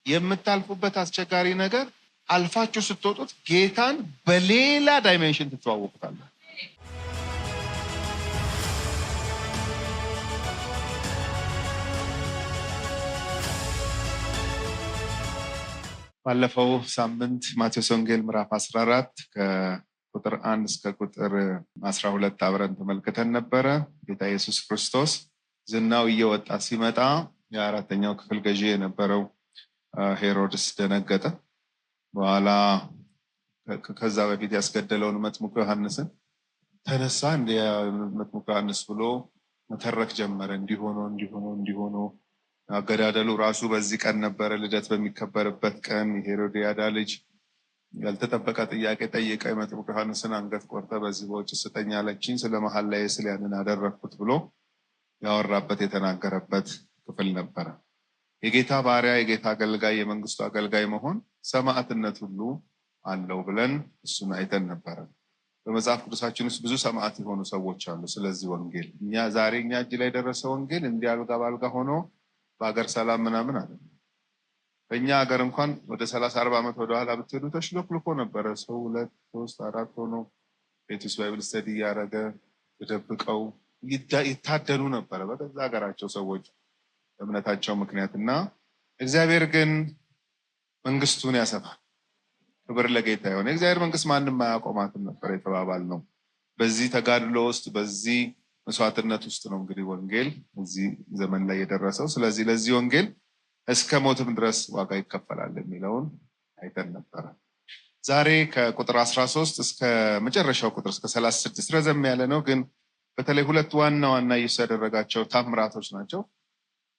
የምታልፉበት አስቸጋሪ ነገር አልፋችሁ ስትወጡት ጌታን በሌላ ዳይሜንሽን ትተዋወቁታላችሁ። ባለፈው ሳምንት ማቴዎስ ወንጌል ምዕራፍ 14 ከቁጥር 1 እስከ ቁጥር 12 አብረን ተመልክተን ነበረ። ጌታ ኢየሱስ ክርስቶስ ዝናው እየወጣ ሲመጣ የአራተኛው ክፍል ገዢ የነበረው ሄሮድስ ደነገጠ። በኋላ ከዛ በፊት ያስገደለውን መጥምቁ ዮሐንስን ተነሳ እንደ መጥምቁ ዮሐንስ ብሎ መተረክ ጀመረ። እንዲሆኖ አገዳደሉ ራሱ በዚህ ቀን ነበረ። ልደት በሚከበርበት ቀን የሄሮድያዳ ልጅ ያልተጠበቀ ጥያቄ ጠየቀ። የመጥምቁ ዮሐንስን አንገት ቆርጠ በዚህ በውጭ ስጠኝ አለችኝ፣ ስለ መሐላዬ ስለ ያንን አደረግኩት ብሎ ያወራበት የተናገረበት ክፍል ነበረ። የጌታ ባሪያ፣ የጌታ አገልጋይ፣ የመንግስቱ አገልጋይ መሆን ሰማዕትነት ሁሉ አለው ብለን እሱን አይተን ነበረ። በመጽሐፍ ቅዱሳችን ውስጥ ብዙ ሰማዕት የሆኑ ሰዎች አሉ። ስለዚህ ወንጌል ዛሬ እኛ እጅ ላይ የደረሰ ወንጌል እንዲህ አልጋ ባልጋ ሆኖ በሀገር ሰላም ምናምን አለ። በእኛ ሀገር እንኳን ወደ 30-40 ዓመት ወደኋላ ብትሄዱ ተሽሎክልኮ ነበረ። ሰው 2፣ 3፣ 4 ሆኖ ቤት ውስጥ ባይብል ስተዲ እያደረገ ተደብቀው ይታደሉ ነበረ በዛ ሀገራቸው ሰዎች እምነታቸው ምክንያት እና እግዚአብሔር ግን መንግስቱን ያሰፋል። ክብር ለጌታ ይሁን። የእግዚአብሔር መንግስት ማንም አያቆማትም ነበር የተባባል ነው። በዚህ ተጋድሎ ውስጥ በዚህ መስዋዕትነት ውስጥ ነው እንግዲህ ወንጌል እዚህ ዘመን ላይ የደረሰው። ስለዚህ ለዚህ ወንጌል እስከ ሞትም ድረስ ዋጋ ይከፈላል የሚለውን አይተን ነበረ። ዛሬ ከቁጥር 13 እስከ መጨረሻው ቁጥር እስከ 36 ረዘም ያለ ነው፣ ግን በተለይ ሁለት ዋና ኢየሱስ ያደረጋቸው ታምራቶች ናቸው።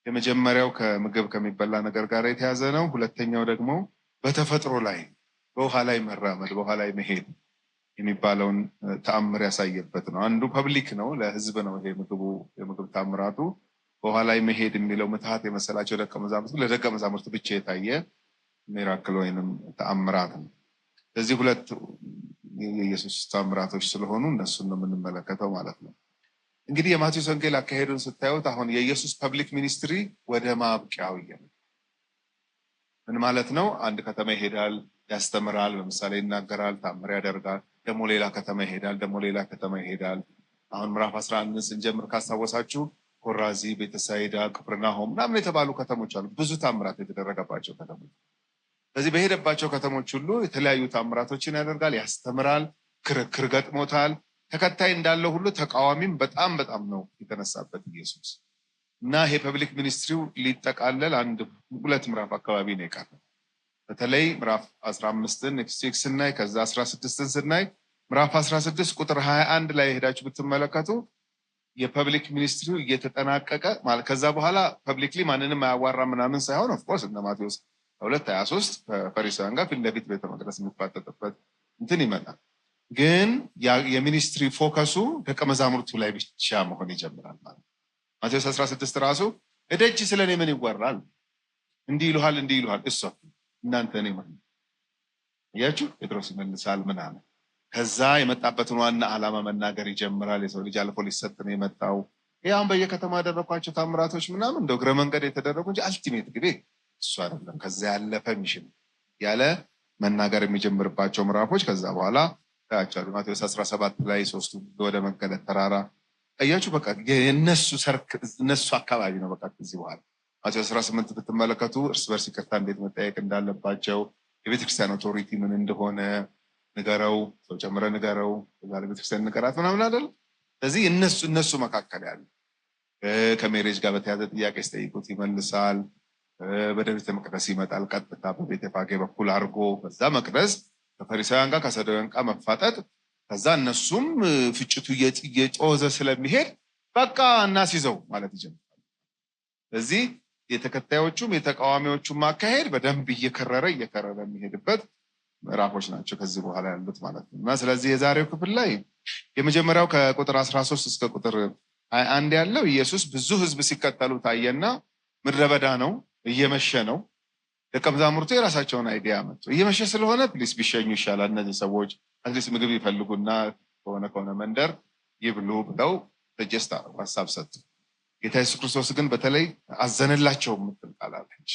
የመጀመሪያው ከምግብ ከሚበላ ነገር ጋር የተያዘ ነው። ሁለተኛው ደግሞ በተፈጥሮ ላይ በውሃ ላይ መራመድ፣ በውሃ ላይ መሄድ የሚባለውን ተአምር ያሳየበት ነው። አንዱ ፐብሊክ ነው፣ ለህዝብ ነው። ይሄ የምግብ ታምራቱ በውሃ ላይ መሄድ የሚለው ምትሃት የመሰላቸው ደቀ መዛሙርቱ ለደቀ መዛሙርቱ ብቻ የታየ ሚራክል ወይንም ተአምራት ነው። ስለዚህ ሁለት የኢየሱስ ተአምራቶች ስለሆኑ እነሱን ነው የምንመለከተው ማለት ነው። እንግዲህ የማቴዎስ ወንጌል አካሄዱን ስታዩት አሁን የኢየሱስ ፐብሊክ ሚኒስትሪ ወደ ማብቂያው ምን ማለት ነው? አንድ ከተማ ይሄዳል፣ ያስተምራል፣ ለምሳሌ ይናገራል፣ ታምር ያደርጋል። ደግሞ ሌላ ከተማ ይሄዳል፣ ደግሞ ሌላ ከተማ ይሄዳል። አሁን ምዕራፍ 11 ስንጀምር ካስታወሳችሁ ኮራዚ፣ ቤተሳይዳ፣ ቅፍርናሆም ምናምን የተባሉ ከተሞች አሉ። ብዙ ታምራት የተደረገባቸው ከተሞች። ስለዚህ በሄደባቸው ከተሞች ሁሉ የተለያዩ ታምራቶችን ያደርጋል፣ ያስተምራል፣ ክርክር ገጥሞታል። ተከታይ እንዳለው ሁሉ ተቃዋሚም በጣም ነው የተነሳበት ኢየሱስ እና ይሄ ፐብሊክ ሚኒስትሪው ሊጠቃለል 1-2 ምዕራፍ አካባቢ ነው የቀረው። በተለይ ምዕራፍ 15ን ኤክስቴክስ ስናይ ከዛ 16ን ስናይ ምዕራፍ 16 ቁጥር 21 ላይ ሄዳችሁ ብትመለከቱ የፐብሊክ ሚኒስትሪው እየተጠናቀቀ ማለት ከዛ በኋላ ፐብሊክሊ ማንንም አያዋራ ምናምን ሳይሆን ኦፍኮርስ እነ ማቴዎስ 2:23 ከፈሪሳውያን ጋር ፊት ለፊት ቤተ መቅደስ የሚፋጠጥበት እንትን ይመጣል። ግን የሚኒስትሪ ፎከሱ ደቀ መዛሙርቱ ላይ ብቻ መሆን ይጀምራል ማለት። ማቴዎስ 16 ራሱ እደጅ ስለኔ ምን ይወራል? እንዲህ ይሉሃል እሱ እናንተ ነኝ ማለት ያችሁ ጴጥሮስ ይመልሳል ምናምን። ከዛ የመጣበትን ዋና ዓላማ መናገር ይጀምራል። የሰው ልጅ አልፎ ሊሰጥ ነው የመጣው። ያው በየከተማ ያደረኳቸው ታምራቶች ምናምን እንደ እግረ መንገድ የተደረጉ እንጂ አልቲሜት ግቤ እሱ አይደለም። ከዛ ያለፈ ሚሽን ያለ መናገር የሚጀምርባቸው ምዕራፎች ከዛ በኋላ ታቻሉ። ማቴዎስ 17 ላይ 3 ወደ መገለጥ ተራራ አያችሁ። በቃ የነሱ አካባቢ ነው። በቃ ከዚህ በኋላ ማቴዎስ 18 ብትመለከቱ እርስ በርስ ይቅርታ እንዴት መጠየቅ እንዳለባቸው የቤተክርስቲያን ኦቶሪቲ ምን እንደሆነ ንገረው፣ ሰው ጨምረ ንገረው፣ ለቤተክርስቲያን ንገራት ምናምን አይደል። ስለዚህ እነሱ መካከል ያለ ከሜሬጅ ጋር በተያዘ ጥያቄ ሲጠይቁት ይመልሳል። በቤተ መቅደስ ይመጣል፣ ቀጥታ በቤተ ፋጌ በኩል አድርጎ በዛ መቅደስ ከፈሪሳውያን ጋር ከሰዶውያን ጋር መፋጠጥ። ከዛ እነሱም ፍጭቱ እየጮዘ ስለሚሄድ በቃ እናስይዘው ማለት ይጀምራል። ስለዚህ የተከታዮቹም የተቃዋሚዎቹም ማካሄድ በደንብ እየከረረ የሚሄድበት ምዕራፎች ናቸው ከዚህ በኋላ ያሉት ማለት ነው። እና ስለዚህ የዛሬው ክፍል ላይ የመጀመሪያው ከቁጥር 13 እስከ ቁጥር 21 ያለው ኢየሱስ ብዙ ሕዝብ ሲከተሉ ታየና ምድረ በዳ ነው፣ እየመሸ ነው። ደቀ መዛሙርቱ የራሳቸውን አይዲያ መጡ። እየመሸ ስለሆነ ፕሊስ ቢሸኙ ይሻላል፣ እነዚህ ሰዎች አትሊስት ምግብ ይፈልጉና ከሆነ መንደር ይብሉ ብለው ተጀስታ ሀሳብ ሰጡ። ጌታ ኢየሱስ ክርስቶስ ግን በተለይ አዘነላቸው የምትል ቃል አለች።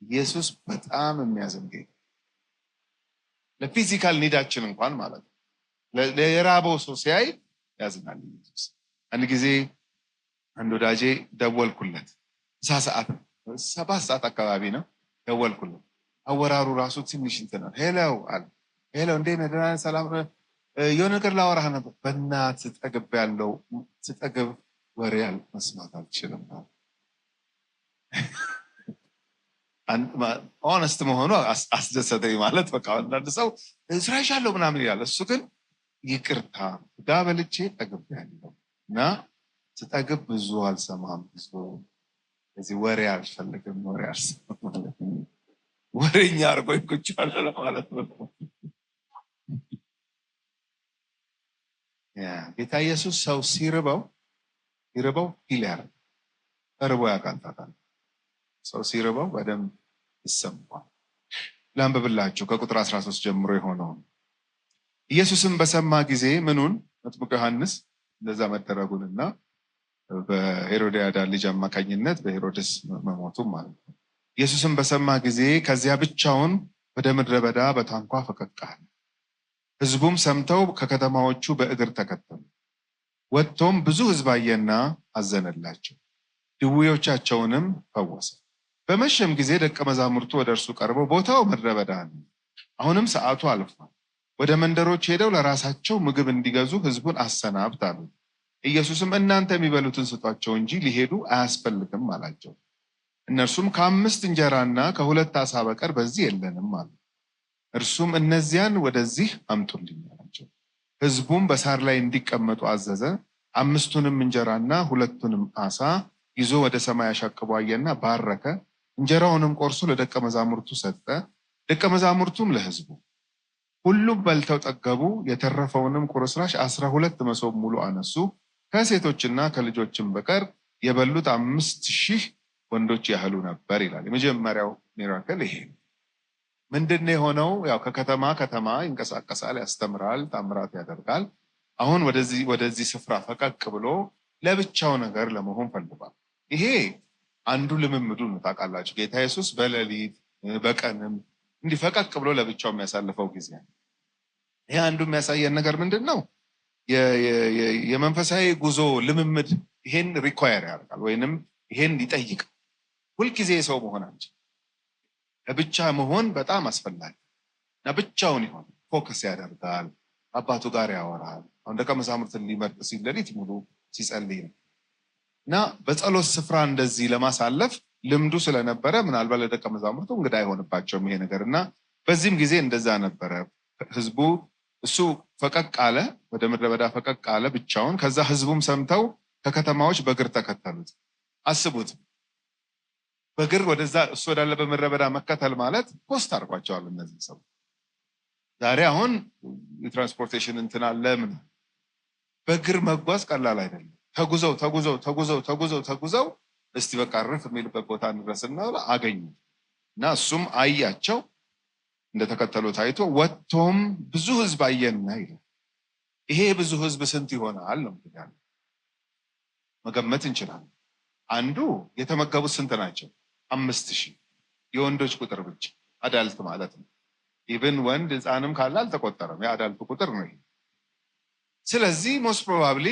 ኢየሱስ በጣም የሚያዝን ጌታ፣ ለፊዚካል ኒዳችን እንኳን ማለት ነው። ለራበው ሰው ሲያይ ያዝናል ኢየሱስ። አንድ ጊዜ አንድ ወዳጄ ደወልኩለት፣ ሰዓት 7 ሰዓት አካባቢ ነው ደወልኩለት። አወራሩ ራሱ ትንሽ እንትን ነው። ሄሎ አለ። ሄሎ እንዴት ነህ? ደህና ነህ? ሰላም ነህ? የሆነ ነገር ላወራህ ነበር። በእናትህ ስጠግብ ያለው ስጠግብ ወሬ መስማት አልችልም። ኦነስት መሆኑ አስደሰተኝ። ማለት በቃ አንዳንድ ሰው ስራ ይሻለው ምናምን ይላል። እሱ ግን ይቅርታ ጋ በልቼ ጠግብ ያለው እና ስጠግብ ብዙ አልሰማም፣ ብዙ እዚህ ወሬ አልፈልግም፣ ወሬ አልሰማም ማለት ነው። ወሬኛ አድርጎኝ ቁጭ አለ ማለት ነው። ጌታ ኢየሱስ ሰው ሲርበው ፊል ያደርጋል። ተርቦ ያውቃል። ሰው ሲርበው በደንብ ይሰማዋል። ላንብብላችሁ ከቁጥር 13 ጀምሮ የሆነውን። ኢየሱስም በሰማ ጊዜ ምኑን? መጥምቁ ዮሐንስ እንደዛ መደረጉንና በሄሮድያዳ ልጅ አማካኝነት በሄሮድስ መሞቱም ማለት ነው። ኢየሱስም በሰማ ጊዜ ከዚያ ብቻውን ወደ ምድረ በዳ በታንኳ ፈቀቅ አለ። ሕዝቡም ሰምተው ከከተማዎቹ በእግር ተከተሉ። ወጥቶም ብዙ ሕዝብ አየና አዘነላቸው፣ ድውዮቻቸውንም ፈወሰ። በመሸም ጊዜ ደቀ መዛሙርቱ ወደ እርሱ ቀርበው ቦታው ምድረ በዳ ነው፣ አሁንም ሰዓቱ አልፏል፣ ወደ መንደሮች ሄደው ለራሳቸው ምግብ እንዲገዙ ሕዝቡን አሰናብት አሉት። ኢየሱስም እናንተ የሚበሉትን ስጧቸው እንጂ ሊሄዱ አያስፈልግም አላቸው። እነርሱም ከ5 እንጀራና ከ2 ዓሣ በቀር በዚህ የለንም አሉ። እርሱም እነዚያን ወደዚህ አምጡልኝ አላቸው። ሕዝቡም በሳር ላይ እንዲቀመጡ አዘዘ። 5ቱንም እንጀራና 2ቱንም ዓሣ ይዞ ወደ ሰማይ አሻቅቦ አየና ባረከ። እንጀራውንም ቆርሶ ለደቀ መዛሙርቱ ሰጠ፣ ደቀ መዛሙርቱም ለሕዝቡ። ሁሉም በልተው ጠገቡ። የተረፈውንም ቁርስራሽ 12 መሶብ ሙሉ አነሱ። ከሴቶችና ከልጆችም በቀር የበሉት 5000 ወንዶች ያህሉ ነበር ይላል። የመጀመሪያው ሚራክል ይሄ ምንድን የሆነው? ያው ከከተማ ከተማ ይንቀሳቀሳል፣ ያስተምራል፣ ታምራት ያደርጋል። አሁን ወደዚህ ስፍራ ፈቀቅ ብሎ ለብቻው ነገር ለመሆን ፈልጓል። ይሄ አንዱ ልምምዱ ነው። ታውቃላችሁ ጌታ ኢየሱስ በሌሊት በቀንም እንዲህ ፈቀቅ ብሎ ለብቻው የሚያሳልፈው ጊዜ። ይሄ አንዱ የሚያሳየን ነገር ምንድን ነው? የመንፈሳዊ ጉዞ ልምምድ ይሄን ሪኳየር ያደርጋል ወይንም ይሄን ይጠይቃል። ሁልጊዜ ሰው መሆናችን ለብቻ መሆን በጣም አስፈላጊ እና ብቻውን ይሆን ፎከስ ያደርጋል፣ አባቱ ጋር ያወራል። አሁን ደቀ መዛሙርትን ሊመርጥ ሲል ሌሊት ሙሉ ሲጸልይ ነው እና በጸሎት ስፍራ እንደዚህ ለማሳለፍ ልምዱ ስለነበረ ምናልባት ለደቀ መዛሙርቱ እንግዳ አይሆንባቸውም ይሄ ነገር እና በዚህም ጊዜ እንደዛ ነበረ። ህዝቡ እሱ ፈቀቅ አለ፣ ወደ ምድረ በዳ ፈቀቅ አለ ብቻውን። ከዛ ህዝቡም ሰምተው ከከተማዎች በእግር ተከተሉት። አስቡት፣ በእግር ወደዛ እሱ ወዳለበት ምድረ በዳ መከተል ማለት ፖስት አድርጓቸዋል እነዚህ ሰው። ዛሬ አሁን የትራንስፖርቴሽን እንትን አለ ምን፣ በእግር መጓዝ ቀላል አይደለም። ተጉዘው እስቲ በቃ እርፍ የሚልበት ቦታ እንድረስና አገኙ እና እሱም አያቸው፣ እንደተከተሉት አይቶ ወጥቶም ብዙ ህዝብ አየና ይላል። ይሄ ብዙ ህዝብ ስንት ይሆናል ነው እንግዲህ መገመት እንችላለን። አንዱ የተመገቡት ስንት ናቸው? 5000 የወንዶች ቁጥር ብቻ አዳልት ማለት ነው። ኢቭን ወንድ ህፃንም ካለ አልተቆጠረም፣ የአዳልቱ ቁጥር ነው። ስለዚህ ሞስት ፕሮባብሊ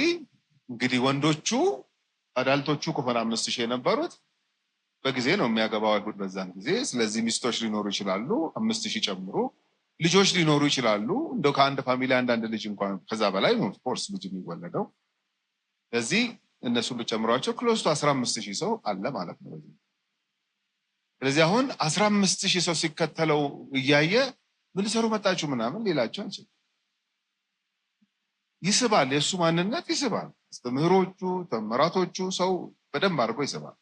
እንግዲህ ወንዶቹ አዳልቶቹ ከሆነ 5000 የነበሩት በጊዜ ነው የሚያገባው አይሁድ በዛን ጊዜ። ስለዚህ ሚስቶች ሊኖሩ ይችላሉ፣ 5000 ጨምሮ ልጆች ሊኖሩ ይችላሉ። እንደው ከአንድ ፋሚሊ አንዳንድ ልጅ እንኳን ከዛ በላይ ነው ኦፍኮርስ ልጅ የሚወለደው። ስለዚህ እነሱን ብጨምሯቸው ክሎስ ቱ 15000 ሰው አለ ማለት ነው። ስለዚህ አሁን 15000 ሰው ሲከተለው እያየ ምን ሰሩ መጣችሁ ምናምን ሌላቸው አንቺ ይስባል። የእሱ ማንነት ይስባል። አስተምህሮቹ ተመራቶቹ ሰው በደንብ አድርጎ ይስባል።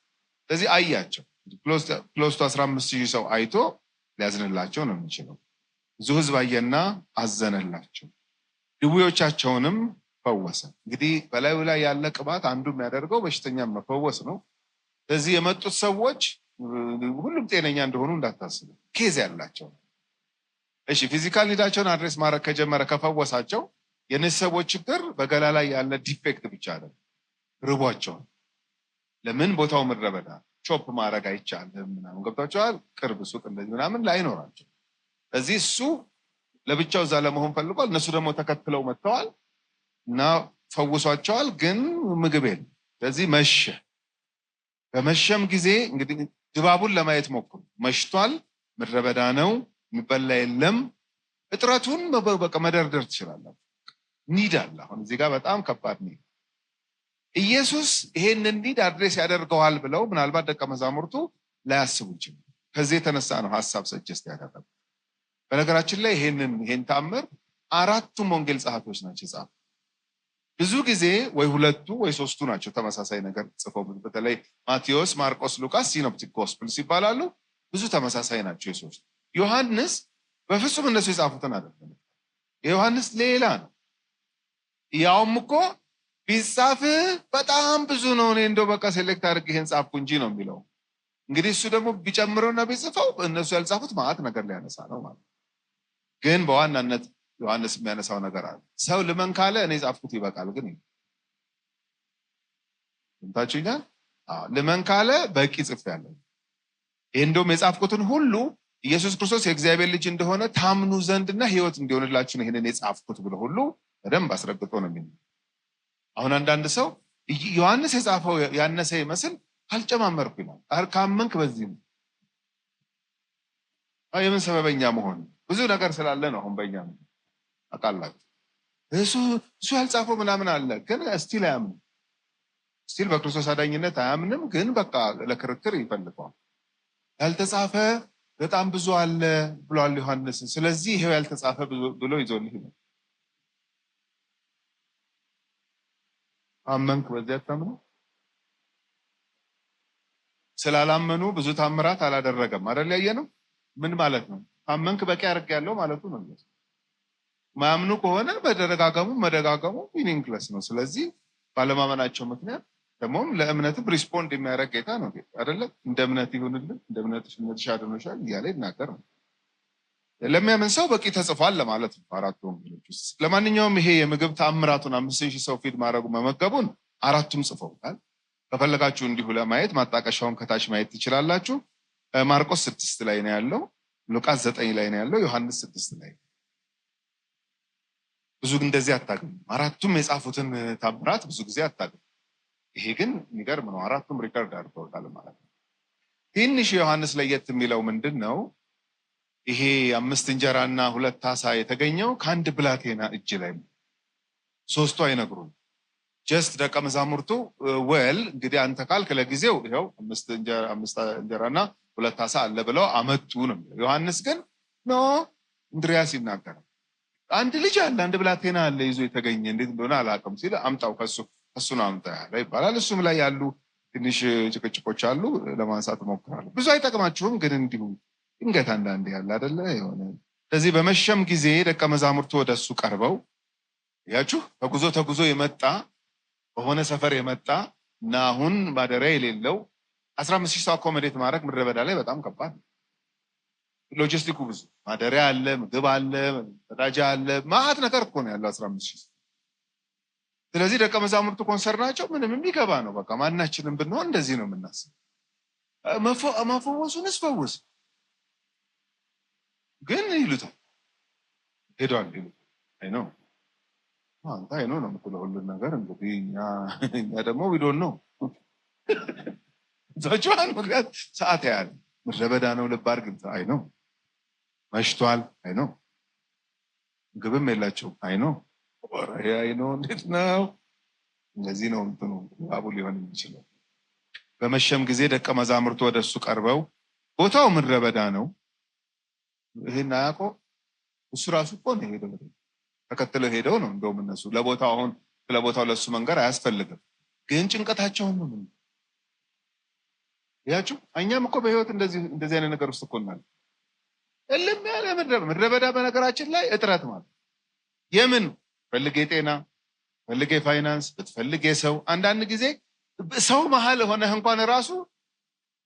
ስለዚህ አያቸው። ክሎስ ቱ 15000 ሰው አይቶ ሊያዝንላቸው ነው የሚችለው። ብዙ ህዝብ አየና አዘነላቸው፣ ድውዮቻቸውንም ፈወሰ። እንግዲህ በላዩ ላይ ያለ ቅባት አንዱ የሚያደርገው በሽተኛ መፈወስ ነው። ስለዚህ የመጡት ሰዎች ሁሉም ጤነኛ እንደሆኑ እንዳታስቡ፣ ኬዝ ያላቸው። እሺ ፊዚካል ኒዳቸውን አድሬስ ማድረግ ከጀመረ ከፈወሳቸው፣ የነዚህ ሰዎች ችግር በገላ ላይ ያለ ዲፌክት ብቻ አይደለም፣ ርቧቸው። ለምን? ቦታው ምድረ በዳ። ቾፕ ማድረግ አይቻልም ምናምን ገብቷቸዋል። ቅርብ ሱቅ እንደዚህ ምናምን ላይኖራቸው ስለዚህ እሱ ለብቻው እዛ ለመሆን ፈልጓል። እነሱ ደግሞ ተከትለው መጥተዋል እና ፈውሷቸዋል። ግን ምግብ የለም። ስለዚህ መሸ። በመሸም ጊዜ እንግዲህ ድባቡን ለማየት ሞክሩ። መሽቷል፣ ምድረ በዳ ነው፣ የሚበላ የለም። እጥረቱን በቃ መደርደር ትችላላችሁ። ኒድ አለ። አሁን እዚህ ጋር በጣም ከባድ ኒድ። ኢየሱስ ይሄንን ኒድ አድሬስ ያደርገዋል ብለው ምናልባት ደቀ መዛሙርቱ ላያስቡ ይችላል። ከዚህ የተነሳ ነው ሀሳብ ሰጀስት ያደረገው። በነገራችን ላይ ይሄን ተአምር አራቱም ወንጌል ጸሐፊዎች ናቸው የጻፉት። ብዙ ጊዜ ወይ ሁለቱ ወይ ሶስቱ ናቸው ተመሳሳይ ነገር ጽፈው። በተለይ ማቴዎስ፣ ማርቆስ፣ ሉቃስ ሲኖፕቲክ ጎስፕልስ ይባላሉ። ብዙ ተመሳሳይ ናቸው የሶስቱ። ዮሐንስ በፍጹም እነሱ የጻፉትን አይደለም። የዮሐንስ ሌላ ነው። ያውም እኮ ቢጻፍ በጣም ብዙ ነው። እኔ እንደው በቃ ሴሌክት አድርጌ ይሄን ጻፍኩ እንጂ ነው የሚለው። እንግዲህ እሱ ደግሞ ቢጨምረውና ቢጽፈው እነሱ ያልጻፉት ማዕት ነገር ሊያነሳ ነው ማለት። ግን በዋናነት ዮሐንስ የሚያነሳው ነገር አለ። ሰው ልመን ካለ እኔ ጻፍኩት ይበቃል። ግን እንታችሁኛል። ልመን ካለ በቂ ጽፌያለሁ። ይሄ እንደውም የጻፍኩትን ሁሉ ኢየሱስ ክርስቶስ የእግዚአብሔር ልጅ እንደሆነ ታምኑ ዘንድና ሕይወት እንዲሆንላችሁ ነው ይሄንን የጻፍኩት ብሎ ሁሉ በደንብ አስረግጦ ነው የሚል። አሁን አንዳንድ ሰው ዮሐንስ የጻፈው ያነሰ ይመስል አልጨማመርኩ ይላል። ካመንክ በዚህ ነው። የምን ሰበበኛ መሆን ብዙ ነገር ስላለ ነው። አሁን በእኛ አቃላችሁ እሱ ያልጻፈው ምናምን አለ፣ ግን እስቲል አያምንም። እስቲል በክርስቶስ አዳኝነት አያምንም። ግን በቃ ለክርክር ይፈልገዋል። ያልተጻፈ በጣም ብዙ አለ ብሏል ዮሐንስ። ስለዚህ ይሄው ያልተጻፈ ብሎ ይዞልህ ነው። አመንክ በዚያ ታምኑ። ስላላመኑ ብዙ ታምራት አላደረገም አይደል? ያየነው ምን ማለት ነው? አመንክ በቂ አድርጌያለሁ ማለቱ ነው። ማያምኑ ከሆነ መደጋገሙ ሚኒንግለስ ነው። ስለዚህ ባለማመናቸው ምክንያት ደግሞም ለእምነትም ሪስፖንድ የሚያደርግ ጌታ ነው አይደለ? እንደ እምነት ይሁንልን፣ እንደ እምነትሽ አድኖሻል እያለ ይናገር ነው። ለሚያምን ሰው በቂ ተጽፏል ለማለት ነው አራቱ ወንጌሎች ውስጥ። ለማንኛውም ይሄ የምግብ ተአምራቱን 5000 ሰው ፊድ ማድረጉ መመገቡን አራቱም ጽፈውታል። ከፈለጋችሁ እንዲሁ ለማየት ማጣቀሻውን ከታች ማየት ትችላላችሁ። ማርቆስ 6 ላይ ነው ያለው፣ ሉቃስ 9 ላይ ነው ያለው፣ ዮሐንስ 6 ላይ። ብዙ እንደዚህ አታገኙ። አራቱም የጻፉትን ታምራት ብዙ ጊዜ አታገኙ። ይሄ ግን የሚገርም ነው። አራቱም ሪከርድ አድርገውታል ማለት ነው። ትንሽ ዮሐንስ ለየት የሚለው ምንድን ነው? ይሄ 5 እንጀራና 2 ዓሣ የተገኘው ከአንድ ብላቴና እጅ ላይ ነው። ሶስቱ አይነግሩም። ጀስት ደቀ መዛሙርቱ ወል እንግዲህ አንተ ካልክ ለጊዜው ይኸው 5 እንጀራና 2 ዓሣ አለ ብለው አመጡ ነው። ዮሐንስ ግን ኖ እንድሪያስ ይናገራል። አንድ ልጅ አለ፣ አንድ ብላቴና አለ ይዞ የተገኘ እንዴት እንደሆነ አላውቅም ሲል አምጣው ከሱ ነው አምጣ ያለ ይባላል። እሱም ላይ ያሉ ትንሽ ጭቅጭቆች አሉ። ለማንሳት እሞክራለሁ። ብዙ አይጠቅማችሁም፣ ግን እንዲሁ ድንገት አንዳንዴ ያለ አይደለ የሆነ። ስለዚህ በመሸም ጊዜ ደቀ መዛሙርቱ ወደሱ ቀርበው ያችሁ ተጉዞ የመጣ በሆነ ሰፈር የመጣ እና አሁን ማደሪያ የሌለው 15000 ሰው አኮሞዴት ማድረግ ምድረ በዳ ላይ በጣም ከባድ ነው። ሎጂስቲኩ ብዙ፣ ማደሪያ አለ፣ ምግብ አለ፣ መጸዳጃ አለ፣ ማአት ነገር እኮ ነው ያለው 15000። ስለዚህ ደቀ መዛሙርቱ ኮንሰርናቸው ምንም የሚገባ ነው። በቃ ማናችንም ብንሆን እንደዚህ ነው የምናስብ። መፈወሱንስ ፈውስ ግን ይሉታል። ሄዷል ይሉታል። አይ ነው አንተ አይ ነው የምትለው ሁሉን ነገር እንግዲህ እኛ ደግሞ ዊዶን ነው ዘቻን ምክንያት ሰዓት ያለ ምድረ በዳ ነው። ልብ አድርግ። አይ ነው መሽቷል። አይ ነው ምግብም የላቸውም። አይ ነው አይ ነው እንዴት ነው እንደዚህ ነው እንትኑ አቡ ሊሆን የሚችለው። በመሸም ጊዜ ደቀ መዛሙርቱ ወደሱ ቀርበው ቦታው ምድረ በዳ ነው። ይሄን አያውቀው እሱ ራሱ እኮ ነው ሄደው ተከትለው ሄደው ነው። እንደውም እነሱ ለቦታው አሁን ስለቦታው ለሱ መንገር አያስፈልግም። ግን ጭንቀታቸውን ነው ምን ያችሁ። እኛም እኮ በህይወት እንደዚህ አይነት ነገር ውስጥ እኮ እናል እልም ያለ ምድረ በዳ። በነገራችን ላይ እጥረት ማለት የምን ፈልጌ ጤና ፈልጌ ፋይናንስ ብትፈልግ የሰው አንዳንድ ጊዜ ሰው መሀል ሆነህ እንኳን ራሱ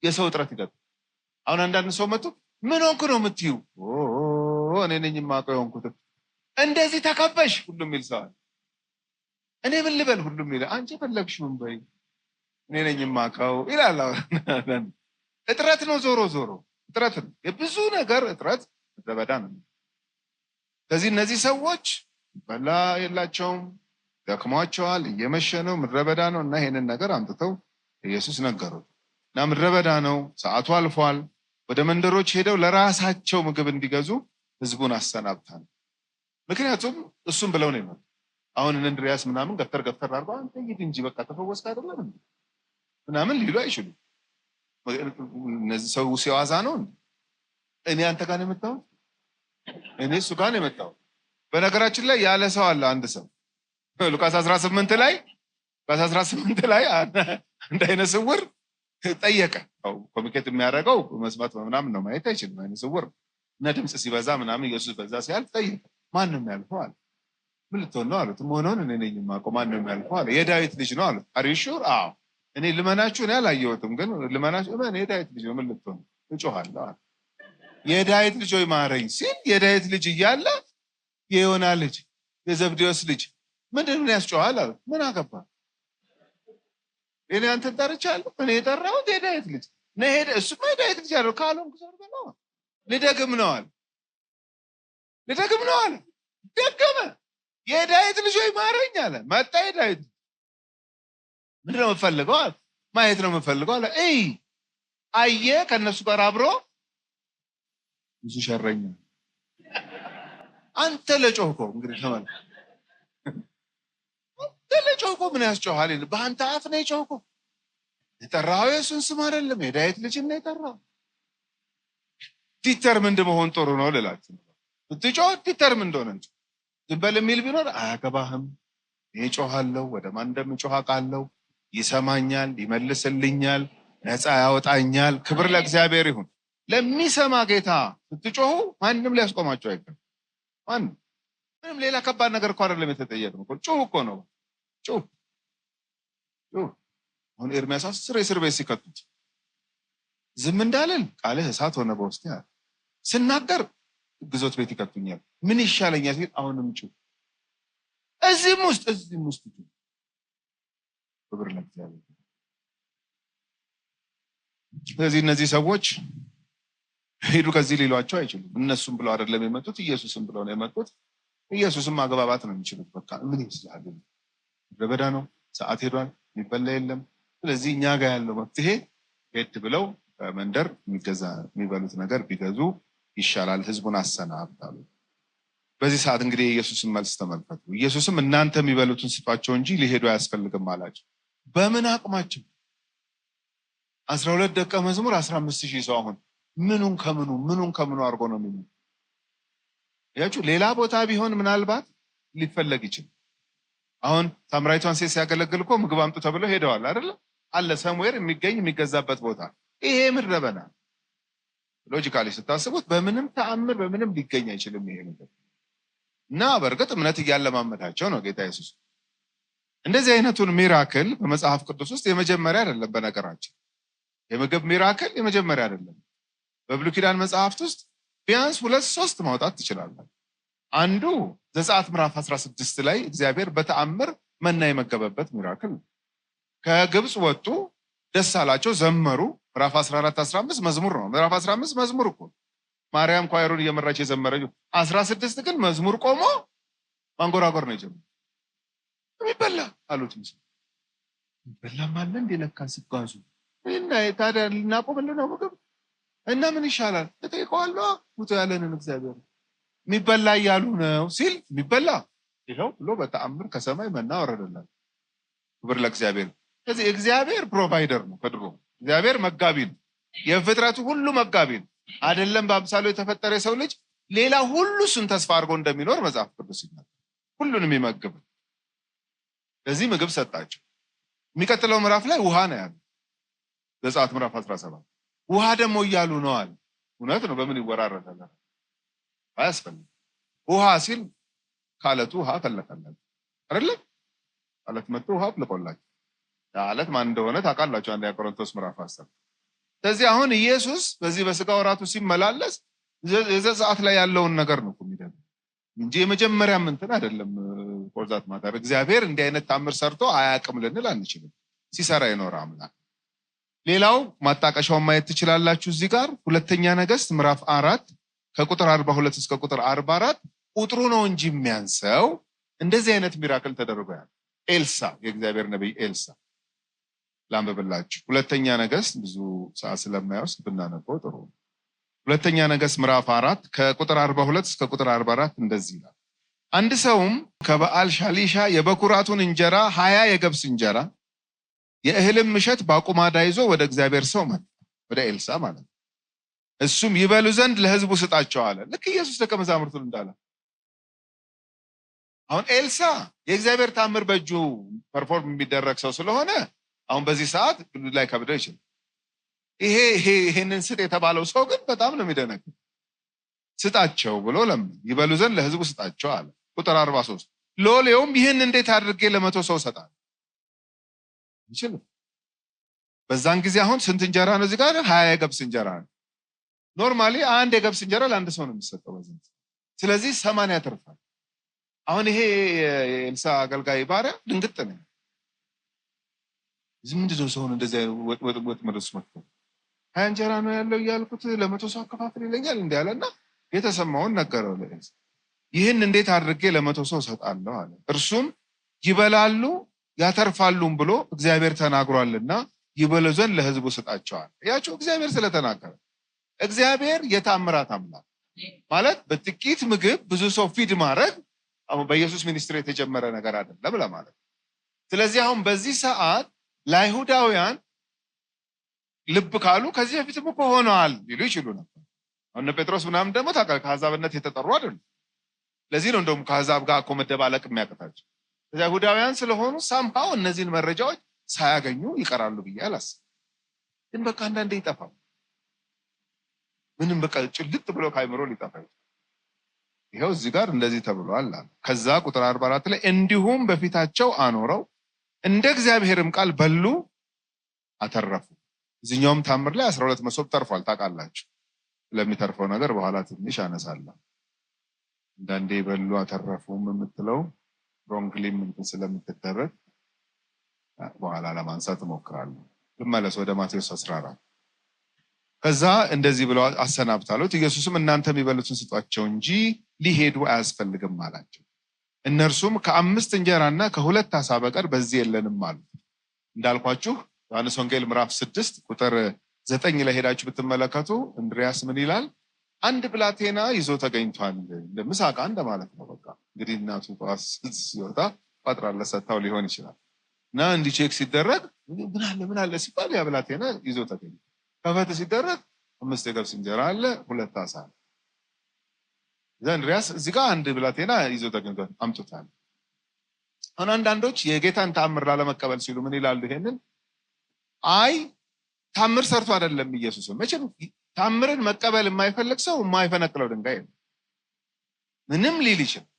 የሰው እጥረት ይገጥማል። አሁን አንዳንድ ሰው መጥቶ ምን ሆንኩ ነው የምትዩ? እኔ ነኝ የማውቀው የሆንኩት እንደዚህ ተከበሽ ሁሉም ይል ሰዋል። እኔ ምን ልበል ሁሉም ይል አንቺ ፈለግሽውን በይ። እኔ ነኝ የማውቀው ይላል። እጥረት ነው፣ ዞሮ ዞሮ እጥረት ነው። የብዙ ነገር እጥረት ምድረ በዳ ነው። ስለዚህ እነዚህ ሰዎች በላ የላቸውም፣ ደክሟቸዋል፣ እየመሸ ነው፣ ምድረ በዳ ነው እና ይሄንን ነገር አምጥተው ኢየሱስ ነገሩት እና ምድረ በዳ ነው፣ ሰዓቱ አልፏል። ወደ መንደሮች ሄደው ለራሳቸው ምግብ እንዲገዙ ህዝቡን አሰናብታል። ምክንያቱም እሱም ብለው ነው የመጡት። አሁን እንድሪያስ ምናምን ገፍተር አድርገው አንተ ሂድ እንጂ በቃ ተፈወስክ አይደለም ምናምን ሊሉ አይችሉም። እነዚህ ሰው ሲዋዛ ነው እንዴ? እኔ አንተ ጋር ነው የመጣሁት፣ እኔ እሱ ጋር ነው የመጣሁት። በነገራችን ላይ ያለ ሰው አለ። አንድ ሰው ሉቃስ 18 ላይ አንድ አይነ ስውር ጠየቀ። ኮሚኒኬት የሚያደርገው መስማት ምናምን ነው፣ ማየት አይችልም። አይነ ስውር እና ድምፅ ሲበዛ ምናምን ኢየሱስ በዛ ሲያልፍ ጠየቀ። ማን ነው የሚያልፈው አለ። ምን ልትሆን ነው አሉት። መሆኑን እኔ ነኝ የማውቀው። ማን ነው የሚያልፈው አለ። የዳዊት ልጅ ነው አሉት። አር ዩ ሹር? አዎ እኔ ልመናችሁ እኔ አላየሁትም፣ ግን ልመናችሁ እኔ የዳዊት ልጅ ነው። ምን ልትሆን እጮሃለሁ አለ። የዳዊት ልጅ ሆይ ማረኝ ሲል የዳዊት ልጅ እያለ የዮና ልጅ የዘብዴዎስ ልጅ ምንድን ነው ያስጮሃል አሉት። ምን አገባ? እኔ አንተን ጠርቻለሁ። እኔ የጠራሁት የዳዊት ልጅ ነው። ሄደ እሱማ የዳዊት ልጅ አለው ካለም ጉዞር በለው ልደግም ነው አለ። ደገመ። የዳዊት ልጅ ሆይ ማረኝ አለ። መጣ የዳዊት ምንድን ነው የምፈልገው አለ። ማየት ነው የምፈልገው አለ። አየ ከእነሱ ጋር አብሮ ብዙ ሸረኛ። አንተ ለጮህኮ እንግዲህ ተመለ ለጮህኮ ምን ያስጮሃል? በአንተ አፍ ነው የጮህኮ። የጠራኸው የእሱን ስም አይደለም፣ የዳዊት ልጅ ነው የጠራኸው። ዲተርምንድ መሆን ጥሩ ነው ልላችሁ። ስትጮህ ዲተርምንድ ሆነ እንጂ ዝም በል የሚል ቢኖር አያገባህም። እኔ ጮሃለሁ፣ ወደ ማን እንደምጮህ አውቃለሁ። ይሰማኛል፣ ይመልስልኛል፣ ነፃ ያወጣኛል። ክብር ለእግዚአብሔር ይሁን። ለሚሰማ ጌታ ስትጮሁ ማንም ሊያስቆማቸው አይገባም። ማንም ምንም ሌላ ከባድ ነገር እኮ አይደለም የተጠየቅነው። ጩህ እኮ ነው። ጩህ። አሁን ኤርምያስ 10 እስር ቤት ሲከቱት ዝም እንዳልል ቃልህ እሳት ሆነ በውስጤ አለ። ስናገር ግዞት ቤት ይከቱኛል፣ ምን ይሻለኛል ሲል አሁንም ጩህ። እዚህም ውስጥ ጩህ። ክብር ለእግዚአብሔር። ስለዚህ እነዚህ ሰዎች ሄዱ ከዚህ ሊሏቸው አይችሉም። እነሱም ብለው አይደለም የመጡት፣ ኢየሱስም ብለው ነው የመጡት። ኢየሱስም ማግባባት ነው የሚችሉት። በቃ ምን ይመስላል? ምድረ በዳ ነው፣ ሰዓት ሄዷል፣ የሚበላ የለም። ስለዚህ እኛ ጋር ያለው መፍትሄ ሄድ ብለው በመንደር የሚበሉት ነገር ቢገዙ ይሻላል። ህዝቡን አሰናብታሉ። በዚህ ሰዓት እንግዲህ የኢየሱስን መልስ ተመልከቱ። ኢየሱስም እናንተ የሚበሉትን ስጧቸው እንጂ ሊሄዱ አያስፈልግም አላቸው። በምን አቅማቸው? 12 ደቀ መዝሙር 15,000 ሰው። አሁን ምኑን ከምኑ አድርጎ ነው የሚሉ ያችሁ። ሌላ ቦታ ቢሆን ምናልባት ሊፈለግ ይችላል። አሁን ሳምራዊቷን ሴት ሲያገለግል እኮ ምግብ አምጡ ተብለው ሄደዋል አይደለ? አለ ሰምዌር የሚገዛበት ቦታ። ይሄ ምድረ በዳ ሎጂካሊ ስታስቡት በምንም ተአምር በምንም ሊገኝ አይችልም ይሄ ምግብ እና በእርግጥ እምነት እያለማመዳቸው ነው ጌታ ኢየሱስ። እንደዚህ አይነቱን ሚራክል በመጽሐፍ ቅዱስ ውስጥ የመጀመሪያ አይደለም። በነገራችን የምግብ ሚራክል የመጀመሪያ አይደለም። በብሉይ ኪዳን መጽሐፍት ውስጥ ቢያንስ 2-3 ማውጣት ትችላላችሁ። አንዱ ዘጸአት ምዕራፍ 16 ላይ እግዚአብሔር በተአምር መና የመገበበት ሚራክል ነው። ከግብፅ ወጡ፣ ደስ አላቸው፣ ዘመሩ። ምዕራፍ 14-15 መዝሙር ነው። ምዕራፍ 15 መዝሙር እኮ ማርያም ኳየሩን እየመራች የዘመረችው። 16 ግን መዝሙር ቆሞ ማንጎራጎር ነው የጀመረው። የሚበላ አሉት። የሚበላም አለ እንደ ለካ ሲጓዙ እና ታዲያ ልናቆምልን ነው ምግብ እና ምን ይሻላል? ተጠይቀዋለሁ ሙቶ ያለንን እግዚአብሔር የሚበላ እያሉ ነው ሲል የሚበላ ይኸው ብሎ በተአምር ከሰማይ መና ወረደላል። ክብር ለእግዚአብሔር። ስለዚህ እግዚአብሔር ፕሮቫይደር ነው። ከድሮ እግዚአብሔር መጋቢ ነው። የፍጥረቱ ሁሉ መጋቢ ነው። አይደለም በአምሳሉ የተፈጠረ የሰው ልጅ ሌላ ሁሉ እሱን ተስፋ አድርጎ እንደሚኖር መጽሐፍ ቅዱስ ይናገራል። ሁሉንም የሚመግብ ለዚህ ምግብ ሰጣቸው። የሚቀጥለው ምዕራፍ ላይ ውሃ ነው ያለው። ዘጸአት ምዕራፍ 17 ውሃ ደግሞ እያሉ ነው አለ። እውነት ነው። በምን ይወራረዳል? አያስፈልግም። ውሃ ሲል ካለቱ ውሃ ፈለቀላቸው አይደለም? አለት መጥቶ ውሃ ፍልቆላቸው። አለት ማን እንደሆነ ታውቃላችሁ። አንደኛ ቆሮንቶስ ምዕራፍ 10። ስለዚህ አሁን ኢየሱስ በዚህ በስጋ ወራቱ ሲመላለስ የዘጸአት ላይ ያለውን ነገር ነው የሚደረግ እንጂ የመጀመሪያም እንትን አይደለም። ቆርዛት ማታር እግዚአብሔር እንዲህ አይነት ታምር ሰርቶ አያውቅም ልንል አንችልም። ሲሰራ የኖረ አምላክ። ሌላው ማጣቀሻውን ማየት ትችላላችሁ እዚህ ጋር ሁለተኛ ነገሥት ምዕራፍ 4 ከቁጥር 42 እስከ ቁጥር 44 ቁጥሩ ነው እንጂ የሚያንሰው እንደዚህ አይነት ሚራክል ተደርጓል። ኤልሳ የእግዚአብሔር ነብይ ኤልሳ ላንብብላችሁ። ሁለተኛ ነገሥት ብዙ ሰዓት ስለማይወስድ ብናነበው ጥሩ። ሁለተኛ ነገሥት ምዕራፍ 4 ከቁጥር 42 እስከ ቁጥር 44 እንደዚህ ይላል። አንድ ሰውም ከበዓል ሻሊሻ የበኩራቱን እንጀራ 20 የገብስ እንጀራ የእህልም እሸት በአቁማዳ ይዞ ወደ እግዚአብሔር ሰው መጣ፣ ወደ ኤልሳ ማለት ነው። እሱም ይበሉ ዘንድ ለሕዝቡ ስጣቸው አለ። ልክ ኢየሱስ ደቀ መዛሙርቱን እንዳለ። አሁን ኤልሳ የእግዚአብሔር ታምር በእጁ ፐርፎርም የሚደረግ ሰው ስለሆነ አሁን በዚህ ሰዓት ላይ ከብደው ይችላል። ይሄንን ስጥ የተባለው ሰው ግን በጣም ነው የሚደነግጥ። ስጣቸው ብሎ ለምን ይበሉ ዘንድ ለሕዝቡ ስጣቸው አለ። ቁጥር 43 ሎሌውም ይህን እንዴት አድርጌ ለ100 ሰው ሰጣል ይችላል። በዛን ጊዜ አሁን ስንት እንጀራ ነው እዚህ ጋር? 20 የገብስ እንጀራ ነው። ኖርማሊ አንድ የገብስ እንጀራ ለአንድ ሰው ነው የሚሰጠው በዚህ። ስለዚህ 80 ያተርፋል። አሁን ይሄ የኤልሳ አገልጋይ ባሪያ ድንግጥ ነው። ምንድን ነው ሰውን እንደዚህ ወጥ መድረስ መጥቶ 20 እንጀራ ነው ያለው እያልኩት ለ100 ሰው አከፋፍል ይለኛል እንዲህ አለና የተሰማውን ነገረው ለኤልሳ። ይህን እንዴት አድርጌ ለ100 ሰው ሰጣለሁ አለ። እርሱም ይበላሉ ያተርፋሉም ብሎ እግዚአብሔር ተናግሯልና ይበሉ ዘንድ ለሕዝቡ ስጣቸዋል። ያቸው እግዚአብሔር ስለተናገረ። እግዚአብሔር የታምራት አምላክ ማለት በጥቂት ምግብ ብዙ ሰው ፊድ ማድረግ አሁን በኢየሱስ ሚኒስትሪ የተጀመረ ነገር አይደለም ለማለት። ስለዚህ አሁን በዚህ ሰዓት ለአይሁዳውያን ልብ ካሉ ከዚህ በፊትም እኮ ሆነዋል ሊሉ ይችሉ ነበር። አሁን ጴጥሮስ ምናምን ደግሞ ከአሕዛብነት የተጠሩ አይደሉም። ለዚህ ነው እንደውም ከአሕዛብ ጋር እኮ መደባለቅ የሚያቅታቸው። አይሁዳውያን ስለሆኑ ሳምሃው እነዚህን መረጃዎች ሳያገኙ ይቀራሉ ብዬ አላስብም። ግን በቃ አንዳንዴ ይጠፋል። ምንም በቃ ጭልጥ ብሎ ካይምሮ ሊጠፋ ይችላል። ይኸው እዚህ ጋር እንደዚህ ተብሏል አለ። ከዛ ቁጥር 44 ላይ እንዲሁም በፊታቸው አኖረው እንደ እግዚአብሔርም ቃል በሉ አተረፉ። እዚህኛውም ታምር ላይ 12 መሶብ ተርፏል። ታውቃላችሁ። ለሚተርፈው ነገር በኋላ ትንሽ አነሳለሁ። አንዳንዴ በሉ አተረፉም የምትለው ሮንግሊ ምን ስለምትደረግ በኋላ ለማንሳት እሞክራለሁ። ልመለስ ወደ ማቴዎስ 14። ከዛ እንደዚህ ብለው አሰናብታሉት። ኢየሱስም እናንተ የሚበሉትን ስጧቸው እንጂ ሊሄዱ አያስፈልግም አላቸው። እነርሱም ከ5 እንጀራና ከ2 ዓሣ በቀር በዚህ የለንም አሉት። እንዳልኳችሁ ዮሐንስ ወንጌል ምዕራፍ 6 ቁጥር 9 ላይ ሄዳችሁ ብትመለከቱ እንድሪያስ ምን ይላል? አንድ ብላቴና ይዞ ተገኝቷል። ለምሳቃ እንደማለት ነው። በቃ እንግዲህ እናቱ ጧስ ሲወጣ ቋጥራለ ሰታው ሊሆን ይችላል። እና እንዲህ ቼክ ሲደረግ ምን አለ ሲባል ያ ብላቴና ይዞ ተገኘ። ከፈት ሲደረግ 5 የገብስ እንጀራ አለ፣ 2 ዓሣ አለ። እንድሪያስ እዚህ ጋር አንድ ብላቴና ይዞ ተገኝቷል አምጡታል። አሁን አንዳንዶች የጌታን ታምር ላለመቀበል ሲሉ ምን ይላሉ? ይሄንን አይ ታምር ሰርቶ አይደለም ኢየሱስ። መቼም ታምርን መቀበል የማይፈልግ ሰው የማይፈነቅለው ድንጋይ ነው። ምንም ሊል ይችላል።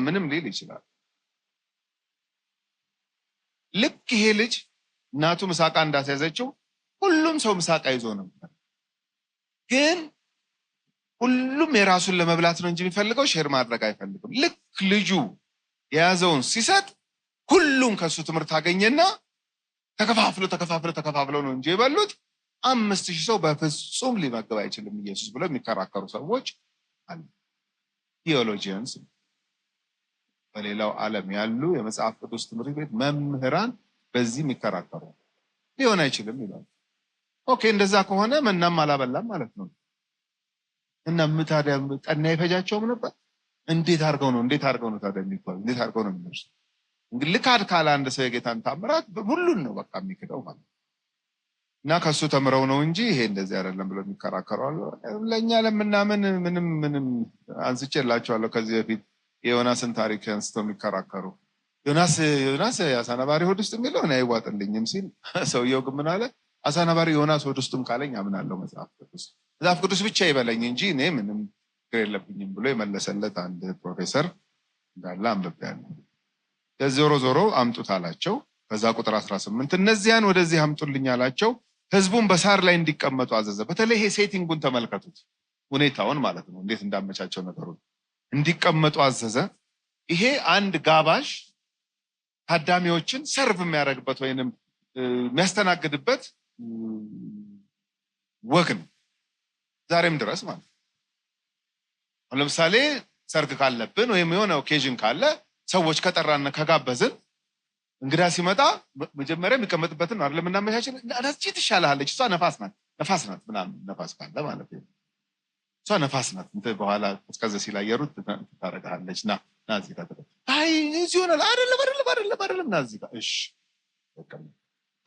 ምንም ሊል ይችላል። ልክ ይሄ ልጅ እናቱ ምሳቃ እንዳስያዘችው ሁሉም ሰው ምሳቃ ይዞ ነበር። ግን ሁሉም የራሱን ለመብላት ነው እንጂ የሚፈልገው ሼር ማድረግ አይፈልግም። ልክ ልጁ የያዘውን ሲሰጥ ሁሉም ከሱ ትምህርት አገኘና ተከፋፍለው ነው እንጂ የበሉት 5000 ሰው በፍጹም ሊመገብ አይችልም ኢየሱስ ብለው የሚከራከሩ ሰዎች አሉ። ቴዎሎጂያንስ በሌላው ዓለም ያሉ የመጽሐፍ ቅዱስ ትምህርት ቤት መምህራን በዚህ የሚከራከሩ ሊሆን አይችልም ይላሉ። ኦኬ እንደዛ ከሆነ መናም አላበላም ማለት ነው። እና ታዲያ ቀና ይፈጃቸውም ነበር። እንዴት አድርገው ነው ታዲያ የሚባለው? እንዴት አድርገው ነው የሚነሱ? እንግዲህ ልካድ ካለ አንድ ሰው የጌታን ታምራት ሁሉን ነው በቃ የሚክደው ማለት እና ከሱ ተምረው ነው እንጂ ይሄ እንደዚህ አይደለም ብለው የሚከራከሩ አሉ። ለኛ ለምናምን ምንም አንስቼላችኋለሁ ከዚህ በፊት የዮናስን ታሪክ አንስተው የሚከራከሩ ዮናስ የአሳ ነባሪ ሆድ ውስጥ የሚለው እኔ አይዋጥልኝም ሲል ሰውየው ግን ምን አለ? አሳ ነባሪ ዮናስ ሆድ ውስጥም ካለኝ አምናለሁ መጽሐፍ ቅዱስ ብቻ ይበለኝ እንጂ እኔ ምንም ችግር የለብኝም ብሎ የመለሰለት አንድ ፕሮፌሰር እንዳለ አንብቤያለሁ። ዞሮ አምጡት አላቸው። ከዛ ቁጥር 18 እነዚያን ወደዚህ አምጡልኝ አላቸው። ህዝቡን በሳር ላይ እንዲቀመጡ አዘዘ። በተለይ ይሄ ሴቲንጉን ተመልከቱት፣ ሁኔታውን ማለት ነው እንዴት እንዳመቻቸው ነገሩን። እንዲቀመጡ አዘዘ። ይሄ አንድ ጋባዥ ታዳሚዎችን ሰርቭ የሚያደርግበት ወይንም የሚያስተናግድበት ወግ ነው ዛሬም ድረስ ማለት ነው። ለምሳሌ ሰርግ ካለብን ወይም የሆነ ኦኬዥን ካለ ሰዎች ከጠራን ከጋበዝን እንግዳ ሲመጣ መጀመሪያ የሚቀመጥበትን አይደለም እናመቻችን። እቺ ትሻላለች፣ እሷ ነፋስ ናት ምናምን ነፋስ ካለ ማለት ነው። እሷ ነፋስ ናት በኋላ ቀዝቀዝ ሲል አየሩ ታረጋለች። ና እዚህ ጋር አይ እዚህ ሆነ አይደለም ና እዚህ ጋር እሺ።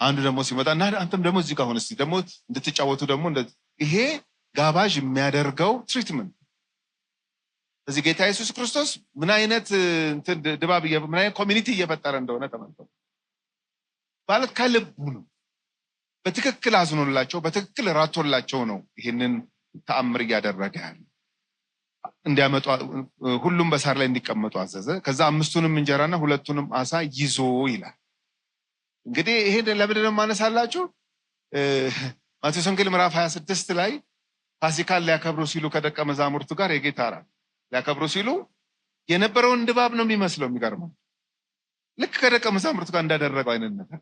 አንዱ ደግሞ ሲመጣ እና አንተም ደግሞ እዚህ ጋር ሆነ እስቲ ደግሞ እንድትጫወቱ ደግሞ ይሄ ጋባዥ የሚያደርገው ትሪትመንት እዚህ ጌታ ኢየሱስ ክርስቶስ ምን አይነት ድባብ ምን አይነት ኮሚኒቲ እየፈጠረ እንደሆነ ተመልከቱ። ማለት ከልቡ ነው። በትክክል አዝኖላቸው በትክክል ራቶላቸው ነው ይሄንን ተአምር እያደረገ ያለ። እንዲያመጡ ሁሉም በሳር ላይ እንዲቀመጡ አዘዘ። ከዛ 5ቱንም እንጀራና 2ቱንም አሳ ይዞ ይላል። እንግዲህ ይሄን ለምንድን ነው ማነሳላችሁ? ማቴዎስ ወንጌል ምዕራፍ 26 ላይ ፋሲካን ሊያከብሩ ሲሉ ከደቀ መዛሙርቱ ጋር የጌታ እራት ሊያከብሩ ሲሉ የነበረውን ድባብ ነው የሚመስለው። የሚገርመው ልክ ከደቀ መዛሙርቱ ጋር እንዳደረገው አይነት ነገር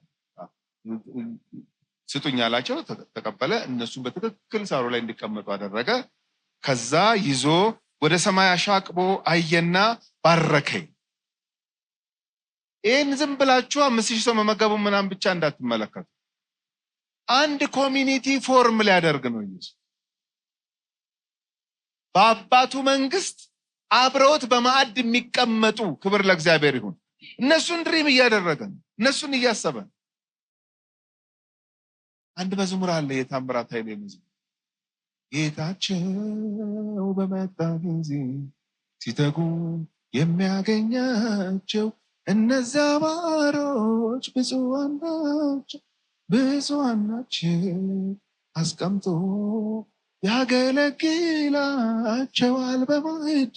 ስጡኝ አላቸው፣ ተቀበለ። እነሱም በትክክል ሳሩ ላይ እንዲቀመጡ አደረገ። ከዛ ይዞ ወደ ሰማይ አሻቅቦ አየና ባረከኝ። ይህን ዝም ብላችሁ 5000 ሰው መመገቡ ምናምን ብቻ እንዳትመለከቱ። አንድ ኮሚኒቲ ፎርም ሊያደርግ ነው ኢየሱስ። በአባቱ መንግስት አብረውት በማዕድ የሚቀመጡ ክብር ለእግዚአብሔር ይሁን። እነሱን ድሪም እያደረገ ነው፣ እነሱን እያሰበ ነው። አንድ መዝሙር አለ፣ የታምራት ኃይሌ መዝሙር። ጌታቸው በመጣ ጊዜ ሲተጉ የሚያገኛቸው እነዚያ ባሮች ብፁዓን ናቸው፣ አስቀምጦ ያገለግላቸዋል በማዕዱ።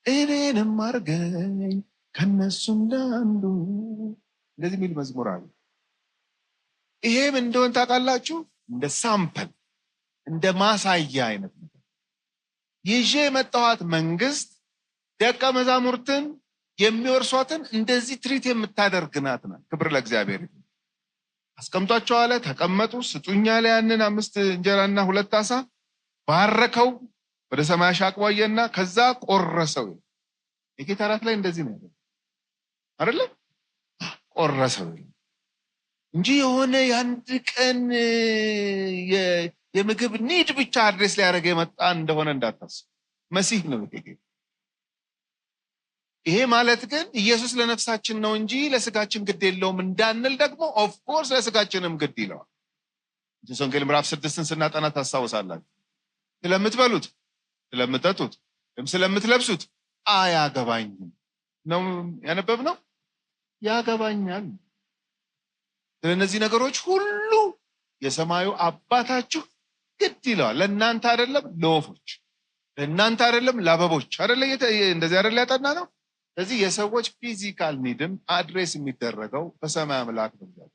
እኔንም አርገኝ ከነሱ እንዳንዱ። እንደዚህ የሚል መዝሙር አለ። ይሄም እንደሆን ታውቃላችሁ፣ እንደ ሳምፕል እንደ ማሳያ አይነት ነገር ይዤ የመጣኋት መንግስት ደቀ መዛሙርትን የሚወርሷትን እንደዚህ ትሪት የምታደርግ ናት። ክብር ለእግዚአብሔር ይሁን። አስቀምጧቸው አለ፣ ተቀመጡ። ስጡኝ አለ። ያንን 5 እንጀራና 2 አሳ ባረከው፣ ወደ ሰማይ አሻቅቦ አየና ከዛ ቆረሰው። የጌታ እራት ላይ እንደዚህ ነው አይደለ? ቆረሰው እንጂ የሆነ የአንድ ቀን የምግብ ኒድ ብቻ አድሬስ ሊያደርግ የመጣ እንደሆነ እንዳታስቡ። መሲህ ነው ይሄ። ይሄ ማለት ግን ኢየሱስ ለነፍሳችን ነው እንጂ ለስጋችን ግድ የለውም እንዳንል ደግሞ ኦፍ ኮርስ ለስጋችንም ግድ ይለዋል። ማቴዎስ ወንጌል ምዕራፍ 6ን ስናጠና ታስታውሳላችሁ። ስለምትበሉት፣ ስለምትጠጡት፣ ስለምትለብሱት አያገባኝም ነው ያነበብነው። ያገባኛል። ስለነዚህ ነገሮች ሁሉ የሰማዩ አባታችሁ ግድ ይለዋል። ለእናንተ አይደለም ለወፎች፣ ለእናንተ አይደለም ለአበቦች አይደለ? እንደዚህ አይደለ ያጠና ነው። ስለዚህ የሰዎች ፊዚካል ኒድም አድሬስ የሚደረገው በሰማይ አምላክ ነው።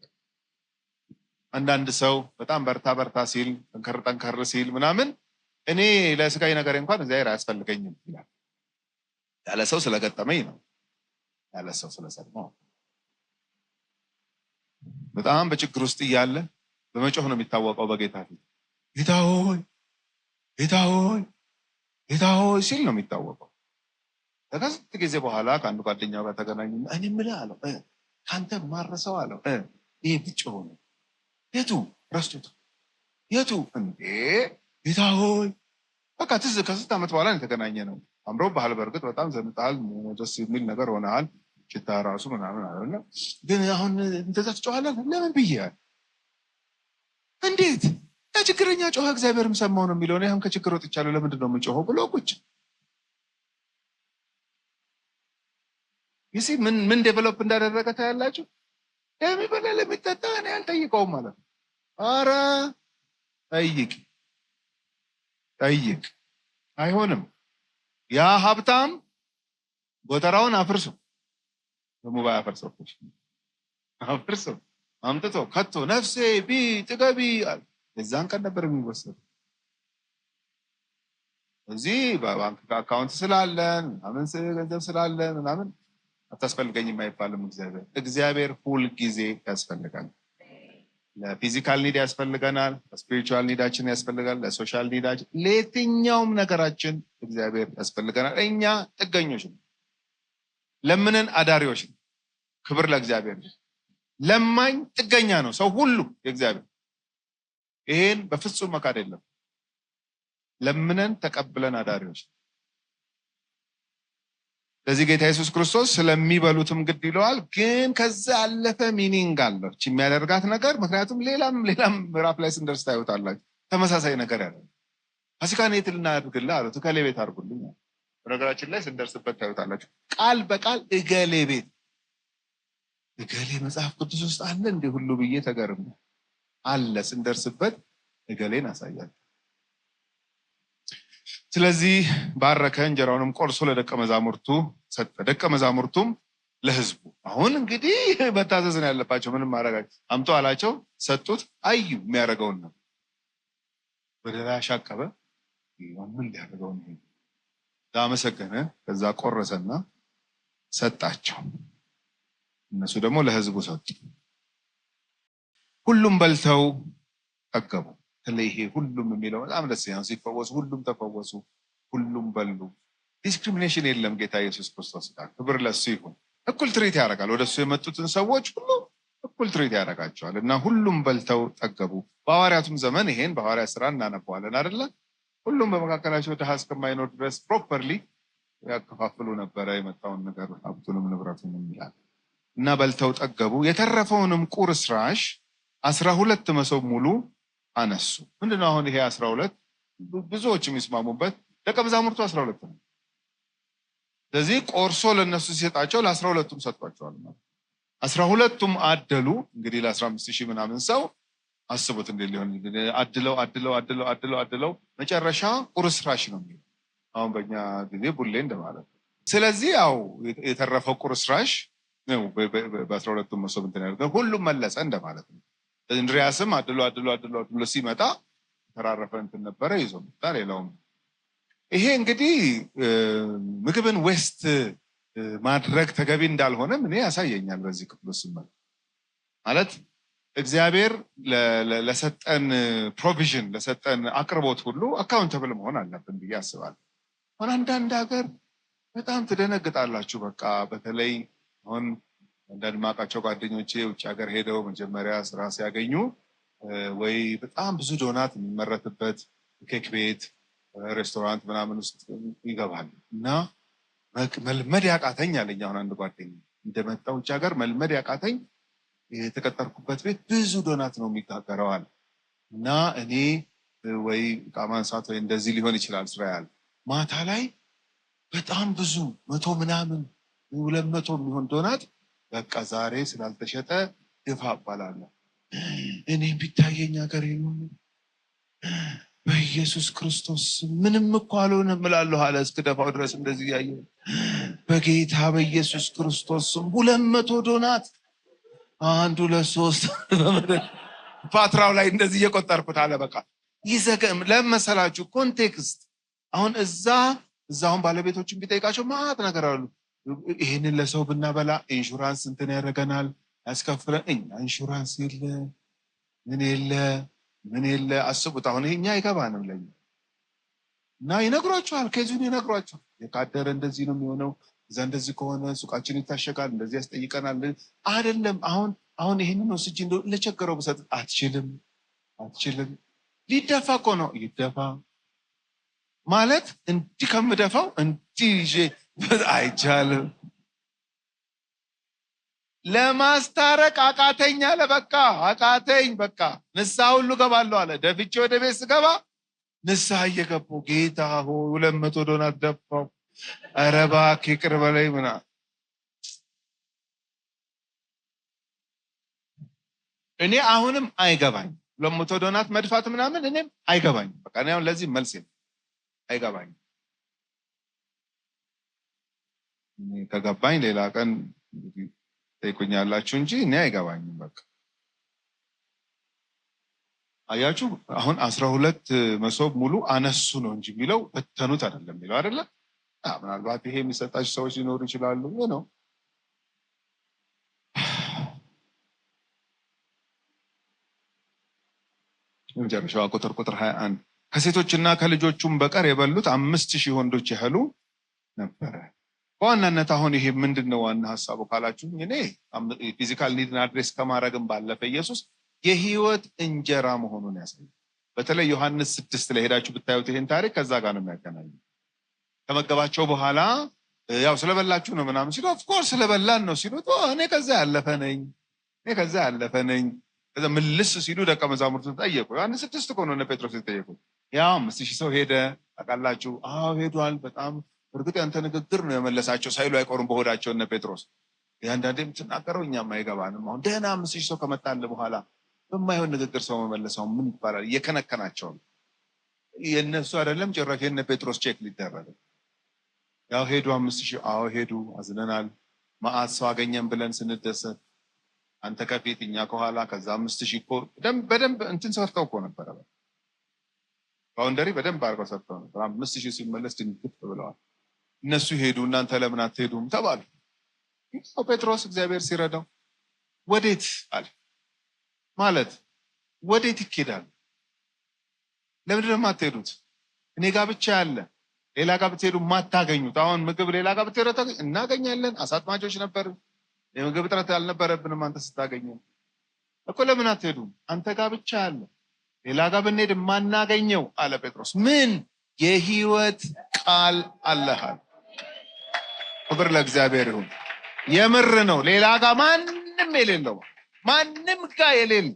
አንዳንድ ሰው በጣም በርታ ሲል ጠንከር ሲል ምናምን እኔ ለስጋዊ ነገር እንኳን እግዚአብሔር አያስፈልገኝም ይላል። ያለ ሰው ስለገጠመኝ ነው፣ ያለ ሰው ስለሰማው። በጣም በችግር ውስጥ እያለ በመጮህ ነው የሚታወቀው በጌታ ፊት። ጌታ ሆይ ጌታ ሆይ ጌታ ሆይ ሲል ነው የሚታወቀው። ከስንት ጊዜ በኋላ ከአንዱ ጓደኛው ጋር ተገናኙ። እኔ የምልህ አለው፣ ከአንተ ማረሰው አለው፣ ይሄ ብጮህ ነው። የቱ ረስቶት የቱ? እንዴ ጌታ ሆይ በቃ ትዝ ከስንት ዓመት በኋላ የተገናኘ ነው። አምሮ ባህል በእርግጥ በጣም ዘንጣል፣ ደስ የሚል ነገር ሆነሃል፣ ሽታ ራሱ ምናምን አለና ግን አሁን እንደዛ ትጮሃለህ ለምን ብዬ እንዴት ችግረኛ ጮኸ እግዚአብሔርም ሰማው ነው የሚለው። አሁን ከችግር ወጥቻለሁ ለምንድን ነው የምጮኸው ብሎ ቁጭ ይሲ ምን ዴቨሎፕ እንዳደረገ ታያላችሁ። ለሚበላ ለሚጠጣ እኔ አልጠይቀውም ማለት ነው። ኧረ ጠይቅ አይሆንም። ያ ሀብታም ጎተራውን አፍርሶ ደግሞ ባያፈርሰው አፍርሶ አምጥቶ ከቶ ነፍሴ ቢ ጥገቢ የዛን ቀን ነበር የሚወሰዱ። እዚህ በባንክ አካውንት ስላለን ምናምን ገንዘብ ስላለን ምናምን አታስፈልገኝም አይባልም። እግዚአብሔር ሁል ጊዜ ያስፈልጋል። ለፊዚካል ኒድ ያስፈልገናል፣ ለስፒሪቹዋል ኒዳችን ያስፈልጋል፣ ለሶሻል ኒዳችን፣ ለየትኛውም ነገራችን እግዚአብሔር ያስፈልገናል። እኛ ጥገኞች ነው፣ ለምንን አዳሪዎች ነው። ክብር ለእግዚአብሔር። ለማኝ ጥገኛ ነው ሰው ሁሉ የእግዚአብሔር። ይሄን በፍጹም መካድ የለም። ለምንን ተቀብለን አዳሪዎች ነው። ለዚህ ጌታ ኢየሱስ ክርስቶስ ስለሚበሉትም ግድ ይለዋል። ግን ከዛ ያለፈ ሚኒንግ አለው የሚያደርጋት ነገር። ምክንያቱም ሌላም ምዕራፍ ላይ ስንደርስ ታዩታላችሁ ተመሳሳይ ነገር ያለ ፋሲካን የት ልናደርግልህ አሉት። እገሌ ቤት አድርጉልኝ። በነገራችን ላይ ስንደርስበት ታዩታላችሁ። ቃል በቃል እገሌ ቤት። እገሌ መጽሐፍ ቅዱስ ውስጥ አለ እንደ ሁሉ ብዬ ተገርም አለ። ስንደርስበት እገሌን አሳያለሁ። ስለዚህ ባረከ፣ እንጀራውንም ቆርሶ ለደቀ መዛሙርቱ ሰጠ፣ ደቀ መዛሙርቱም ለህዝቡ። አሁን እንግዲህ መታዘዝ ነው ያለባቸው። ምንም ማድረጋቸው አምጦ አላቸው፣ ሰጡት። አዩ የሚያደርገውን ነው። ወደ ላይ አሻቀበ። ምን ሊያደርገው ነው? አመሰገነ፣ ከዛ ቆረሰና ሰጣቸው። እነሱ ደግሞ ለህዝቡ ሰጡ። ሁሉም በልተው ጠገቡ። ይሄ ሁሉም የሚለው በጣም ደስ ይላል። ሲፈወሱ ሁሉም ተፈወሱ፣ ሁሉም በሉ። ዲስክሪሚኔሽን የለም። ጌታ ኢየሱስ ክርስቶስ ጋር ክብር ለሱ ይሁን። እኩል ትሪት ያደርጋል። ወደሱ የመጡትን ሰዎች ሁሉ እኩል ትሪት ያደርጋቸዋል። እና ሁሉም በልተው ጠገቡ። በሐዋርያቱም ዘመን ይሄን በሐዋርያ ስራ እናነበዋለን አይደለ? ሁሉም በመካከላቸው ድሃ እስከማይኖር ድረስ ፕሮፐርሊ ያከፋፍሉ ነበረ የመጣውን ነገር፣ ሀብቱንም ንብረቱንም ይላል። እና በልተው ጠገቡ። የተረፈውንም ቁርስራሽ 12 መሶብ ሙሉ አነሱ። ምንድነው አሁን ይሄ 12? ብዙዎች የሚስማሙበት ደቀ መዛሙርቱ 12 ነው። ስለዚህ ቆርሶ ለነሱ ሲሰጣቸው ለ12ቱም ሰጥቷቸዋል ማለት 12ቱም አደሉ። እንግዲህ ለ15,000 ምናምን ሰው አስቡት እንዴት ሊሆን አድለው መጨረሻ ቁርስራሽ ነው የሚለው። አሁን በእኛ ጊዜ ቡሌ እንደማለት ነው። ስለዚህ ያው የተረፈው ቁርስራሽ ነው በ12ቱም መሶብ እንትን ያደርገው ሁሉም መለሰ እንደማለት ነው። እንድሪያስም አድሎ ሲመጣ ተራረፈ እንትን ነበረ ይዞ መጣ። ሌላውም ይሄ እንግዲህ ምግብን ዌስት ማድረግ ተገቢ እንዳልሆነ ምን ያሳየኛል። በዚህ ክፍል ማለት እግዚአብሔር ለሰጠን ፕሮቪዥን ለሰጠን አቅርቦት ሁሉ አካውንተብል መሆን አለብን ብዬ አስባለሁ። አሁን አንዳንድ ሀገር በጣም ትደነግጣላችሁ። በቃ በተለይ አሁን አንዳንድ ማውቃቸው ጓደኞቼ ውጭ ሀገር ሄደው መጀመሪያ ስራ ሲያገኙ ወይ በጣም ብዙ ዶናት የሚመረትበት ኬክ ቤት፣ ሬስቶራንት ምናምን ውስጥ ይገባል እና መልመድ ያቃተኝ አለኝ። አሁን አንድ ጓደኛ እንደመጣው ውጭ ሀገር መልመድ ያቃተኝ የተቀጠርኩበት ቤት ብዙ ዶናት ነው የሚጋገረዋል እና እኔ ወይ ዕቃ ማንሳት ወይ እንደዚህ ሊሆን ይችላል ስራ ያለ ማታ ላይ በጣም ብዙ 100 ምናምን 200 የሚሆን ዶናት በቃ ዛሬ ስላልተሸጠ ድፋ እባላለሁ። እኔም ቢታየኝ ሀገር ይሁን በኢየሱስ ክርስቶስ ምንም እኮ አልሆነም እላለሁ አለ። እስክደፋው ድረስ እንደዚህ ያየው በጌታ በኢየሱስ ክርስቶስ 200 ዶናት 1 2 3 ፓትራው ላይ እንደዚህ እየቆጠርኩት አለ። በቃ ይዘገም ለመሰላችሁ ኮንቴክስት። አሁን እዛውን ባለቤቶችን ቢጠይቃቸው ማት ነገር አሉ። ይሄንን ለሰው ብናበላ ኢንሹራንስ እንትን ያደርገናል ያስከፍለን። እኛ ኢንሹራንስ የለ ምን የለ አስቡት። አሁን ይሄኛ አይገባንም ለኛ እና ይነግሯቸዋል፣ ከዚሁን ይነግሯቸዋል። የካደረ እንደዚህ ነው የሚሆነው፣ እዛ እንደዚህ ከሆነ ሱቃችን ይታሸጋል፣ እንደዚህ ያስጠይቀናል። አይደለም አሁን ይሄንን ነው ስጂ እንደው ለቸገረው ብሰጥ አትችልም ሊደፋ እኮ ነው። ይደፋ ማለት እንዲህ ከምደፋው እንዲህ ይዤ አይቻልም። ለማስታረቅ አቃተኝ አለ። በቃ አቃተኝ። በቃ ንስሐ ሁሉ ገባለሁ አለ። ደፍቼ ወደ ቤት ስገባ ንስሐ እየገባሁ ጌታ ሆይ 200 ዶናት ደፋው፣ ኧረ እባክህ ይቅር በለኝ ምናምን። እኔ አሁንም አይገባኝ 200 ዶናት መድፋት ምናምን እኔም አይገባኝ። በቃ እኔ አሁን ለዚህ መልስ አይገባኝ። ከገባኝ ሌላ ቀን ጠይቁኛላችሁ እንጂ እኔ አይገባኝም። በቃ አያችሁ፣ አሁን 12 መሶብ ሙሉ አነሱ ነው እንጂ የሚለው በተኑት አይደለም የሚለው አይደለ? ምናልባት ይሄ የሚሰጣቸው ሰዎች ሊኖሩ ይችላሉ ነው። የመጨረሻዋ ቁጥር 21 ከሴቶችና ከልጆቹም በቀር የበሉት 5000 ወንዶች ያህሉ ነበረ። በዋናነት አሁን ይሄ ምንድነው ዋና ሐሳቡ ካላችሁ እኔ ፊዚካል ኒድን አድሬስ ከማድረግም ባለፈ ኢየሱስ የህይወት እንጀራ መሆኑን ያሳያል። በተለይ ዮሐንስ 6 ላይ ሄዳችሁ ብታዩት ይሄን ታሪክ ከዛ ጋር ነው የሚያገናኘው። ከመገባቸው በኋላ ያው ስለበላችሁ ነው ምናምን ሲሉ ኦፍ ኮርስ ስለበላን ነው ሲሉ እኔ ከዛ ያለፈ ነኝ ከዛ ምልስ ሲሉ ደቀ መዛሙርቱን ጠየቁ። ዮሐንስ 6 እኮ ነው እነ ጴጥሮስ የጠየቁት። ያው 5000 ሰው ሄደ ታውቃላችሁ። አዎ ሄዷል። በጣም እርግጥ ያንተ ንግግር ነው የመለሳቸው ሳይሉ አይቆሩም በሆዳቸው እነ ጴጥሮስ። ያንዳንዴ የምትናገረው እኛም አይገባንም። አሁን ደህና 5000 ሰው ከመጣለ በኋላ በማይሆን ንግግር ሰው መመለሰው ምን ይባላል? እየከነከናቸው ነው። የነሱ አይደለም ጭራሽ የነ ጴጥሮስ ቼክ ሊደረግ ያው ሄዱ 5000 አዎ ሄዱ። አዝነናል። መዓት ሰው አገኘን ብለን ስንደሰት አንተ ከፊት እኛ ከኋላ ከዛ 5000 እኮ በደንብ እንትን ሰርተው እኮ ነበረ። ባውንደሪ በደንብ አድርገው ሰርተው ነበር። 5000 ሲመለስ ድንግጥ ብለዋል። እነሱ ሄዱ እናንተ ለምን አትሄዱም ተባሉ። ጴጥሮስ እግዚአብሔር ሲረዳው ወዴት አለ ማለት ወዴት ይኬዳል? ለምን ደግሞ አትሄዱት? እኔ ጋር ብቻ ያለ ሌላ ጋር ብትሄዱ ማታገኙት። አሁን ምግብ ሌላ ጋር ብትሄዱ እናገኛለን። አሳጥማጆች ነበር። የምግብ እጥረት አልነበረብንም። አንተ ስታገኘው እኮ ለምን አትሄዱም? አንተ ጋር ብቻ ያለ ሌላ ጋር ብንሄድ ማናገኘው አለ ጴጥሮስ። ምን የህይወት ቃል አለሃል። ክብር ለእግዚአብሔር ይሁን። የምር ነው። ሌላ ጋር ማንም የሌለው ማንም ጋር የሌለ።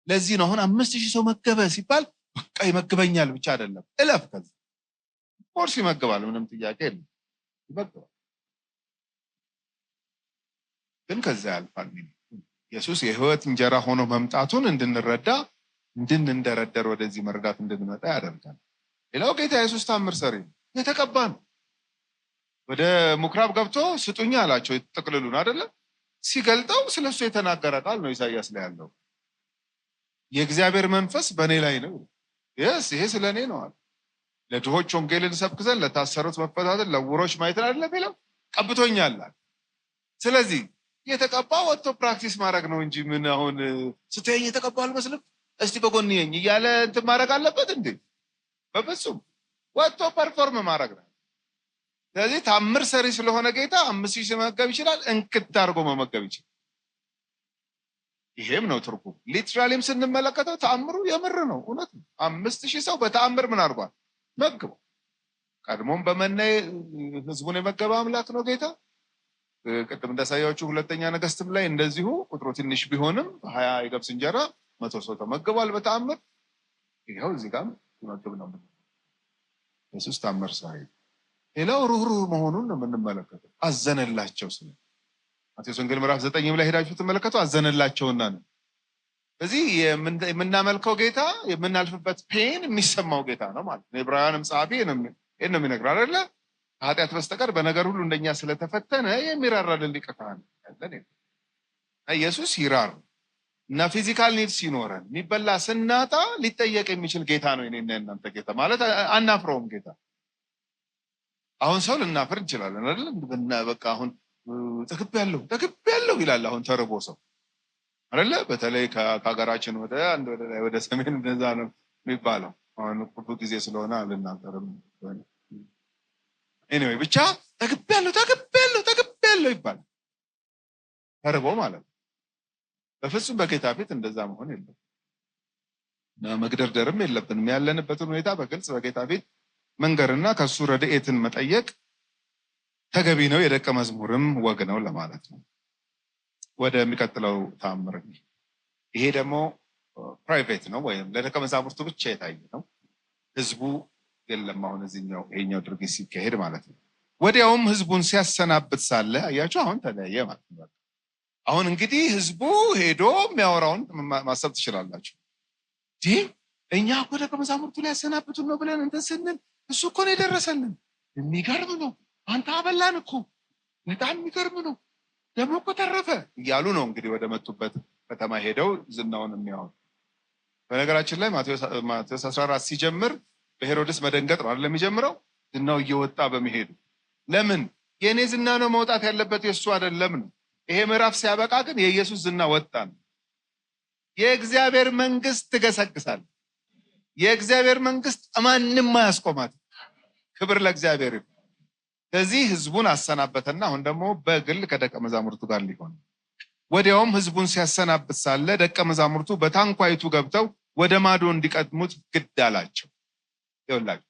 ለዚህ ነው አሁን 5000 ሰው መገበ ሲባል በቃ ይመግበኛል ብቻ አይደለም። እለፍ ከዛ ኮርስ ይመግባል። ምንም ጥያቄ የለም ይመግባል። ግን ከዛ ያልፋል። ኢየሱስ የህይወት እንጀራ ሆኖ መምጣቱን እንድንረዳ እንድንደረደር ወደዚህ መረዳት እንድንመጣ ያደርጋል። ሌላው ጌታ ኢየሱስ ታምር ሰሪ የተቀባ ነው። ወደ ምኩራብ ገብቶ ስጡኝ አላቸው። ጥቅልሉን አይደለ ሲገልጠው ስለሱ የተናገረ ቃል ነው። ኢሳይያስ ላይ ያለው የእግዚአብሔር መንፈስ በእኔ ላይ ነው። ይሄ ስለኔ ነው አለ። ለድሆች ወንጌልን ሰብክ ዘንድ፣ ለታሰሩት መፈታትን፣ ለዕውሮች ማየትን አይደለም የሚለው ቀብቶኛል። ስለዚህ የተቀባ ወጥቶ ፕራክቲስ ማድረግ ነው እንጂ ምን አሁን ስትይኝ የተቀባ አልመስልም እስቲ በጎንየኝ እያለ እንትን ማድረግ አለበት እንዴ? በፍጹም ወጥቶ ፐርፎርም ማድረግ ነው። ስለዚህ ታምር ሰሪ ስለሆነ ጌታ 5000 መመገብ ይችላል። እንክት አድርጎ መመገብ ይችላል። ይሄም ነው ትርጉም። ሊትራሊም ስንመለከተው ተአምሩ የምር ነው፣ እውነት ነው። 5000 ሰው በተአምር ምን አድርጓል? መግቧል። ቀድሞም በመና ህዝቡን የመገበ አምላክ ነው ጌታ። ቅድም እንዳሳያችሁ ሁለተኛ ነገሥትም ላይ እንደዚሁ ቁጥሩ ትንሽ ቢሆንም 20 የገብስ እንጀራ 100 ሰው ተመግቧል በተአምር። ይሄው እዚህ ጋር መግብ ነው ኢየሱስ ታምር ሰሪ። ሌላው ሩህሩህ መሆኑን ነው የምንመለከተው። አዘነላቸው ስለ ማቴዎስ ወንጌል ምዕራፍ 9 ላይ ሄዳችሁ ትመለከቱ። አዘነላቸውና ነው። ስለዚህ የምናመልከው ጌታ የምናልፍበት ፔን የሚሰማው ጌታ ነው ማለት ነው። ዕብራውያንም ጸሐፊ ነው የሚነግረው አይደለ? ከኃጢአት በስተቀር በነገር ሁሉ እንደኛ ስለተፈተነ የሚራራልን ሊቀ ካህን ያለን ኢየሱስ ይራር እና ፊዚካል ኒድ ሲኖረን የሚበላ ስናጣ ሊጠየቅ የሚችል ጌታ ነው። እኔና እናንተ ጌታ ማለት አናፍረውም ጌታ። አሁን ሰው ልናፍር እንችላለን አይደል? በቃ አሁን ተክቤያለሁ ይላል አሁን ተርቦ ሰው አይደለ? በተለይ ከሀገራችን ወደ ሰሜን እንደዛ ነው የሚባለው። አሁን ብዙ ጊዜ ስለሆነ አልናገርም። ኤኒዌይ ብቻ ተክቤያለሁ ይባላል ተርቦ ማለት ነው። በፍጹም በጌታ ፊት እንደዛ መሆን የለም። መግደርደርም የለብንም። ያለንበትን ሁኔታ በግልጽ በጌታ ፊት መንገርና ከሱ ረድኤትን መጠየቅ ተገቢ ነው። የደቀ መዝሙርም ወግ ነው ለማለት ነው። ወደሚቀጥለው ተአምር። ይሄ ደግሞ ፕራይቬት ነው ወይም ለደቀ መዛሙርቱ ብቻ የታየ ነው። ህዝቡ የለም። አሁን ይሄኛው ድርጊት ሲካሄድ ማለት ነው። ወዲያውም ህዝቡን ሲያሰናብት ሳለ አያችሁ፣ አሁን ተለያየ ማለት ነው። አሁን እንግዲህ ህዝቡ ሄዶ የሚያወራውን ማሰብ ትችላላችሁ። እኛ እኮ ደቀ መዛሙርቱ ሊያሰናብቱን ነው ብለን እንትን ስንል እሱ እኮ ነው የደረሰልን። የሚገርም ነው። አንተ አበላን እኮ በጣም የሚገርም ነው። ደግሞ እኮ ተረፈ እያሉ ነው እንግዲህ ወደ መጡበት ከተማ ሄደው ዝናውን የሚያወሩ። በነገራችን ላይ ማቴዎስ 14 ሲጀምር በሄሮድስ መደንገጥ ነው አይደል የሚጀምረው? ዝናው እየወጣ በመሄዱ። ለምን የኔ ዝና ነው መውጣት ያለበት የሱ አይደለም ነው። ይሄ ምዕራፍ ሲያበቃ ግን የኢየሱስ ዝና ወጣ ነው። የእግዚአብሔር መንግስት ትገሰግሳለች። የእግዚአብሔር መንግስት ማንም አያስቆማት። ክብር ለእግዚአብሔር ይሁን። ስለዚህ ህዝቡን አሰናበተና አሁን ደግሞ በግል ከደቀ መዛሙርቱ ጋር ሊሆን ወዲያውም ህዝቡን ሲያሰናብት ሳለ ደቀ መዛሙርቱ በታንኳይቱ ገብተው ወደ ማዶ እንዲቀድሙት ግድ አላቸው። ይኸውላችሁ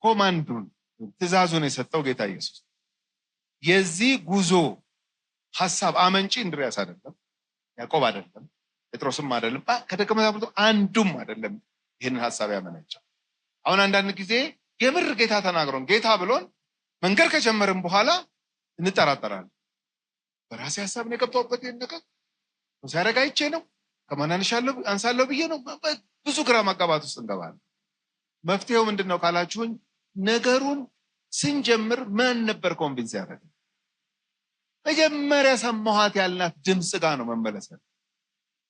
ኮማንዱን ትእዛዙን የሰጠው ጌታ ኢየሱስ። የዚህ ጉዞ ሐሳብ አመንጪ እንድሪያስ አይደለም፣ ያዕቆብ አይደለም፣ ጴጥሮስም አይደለም፣ ከደቀ መዛሙርቱ አንዱም አይደለም። ይህንን ሐሳብ ያመነጨው አሁን አንዳንድ ጊዜ የምር ጌታ ተናግሮን ጌታ ብሎን መንገድ ከጀመርን በኋላ እንጠራጠራለን። በራሴ ሐሳብ ነው የገባሁበት ነገር ሲያደርግ አይቼ ነው ከማናንሻለሁ አንሳለሁ ብዬ ነው። ብዙ ግራ ማጋባት ውስጥ እንገባለን። መፍትሄው ምንድን ነው ካላችሁኝ፣ ነገሩን ስንጀምር ማን ነበር ኮንቪንስ ያደረገ? መጀመሪያ ሰማኋት ያልናት ድምፅ ጋር ነው መመለስ።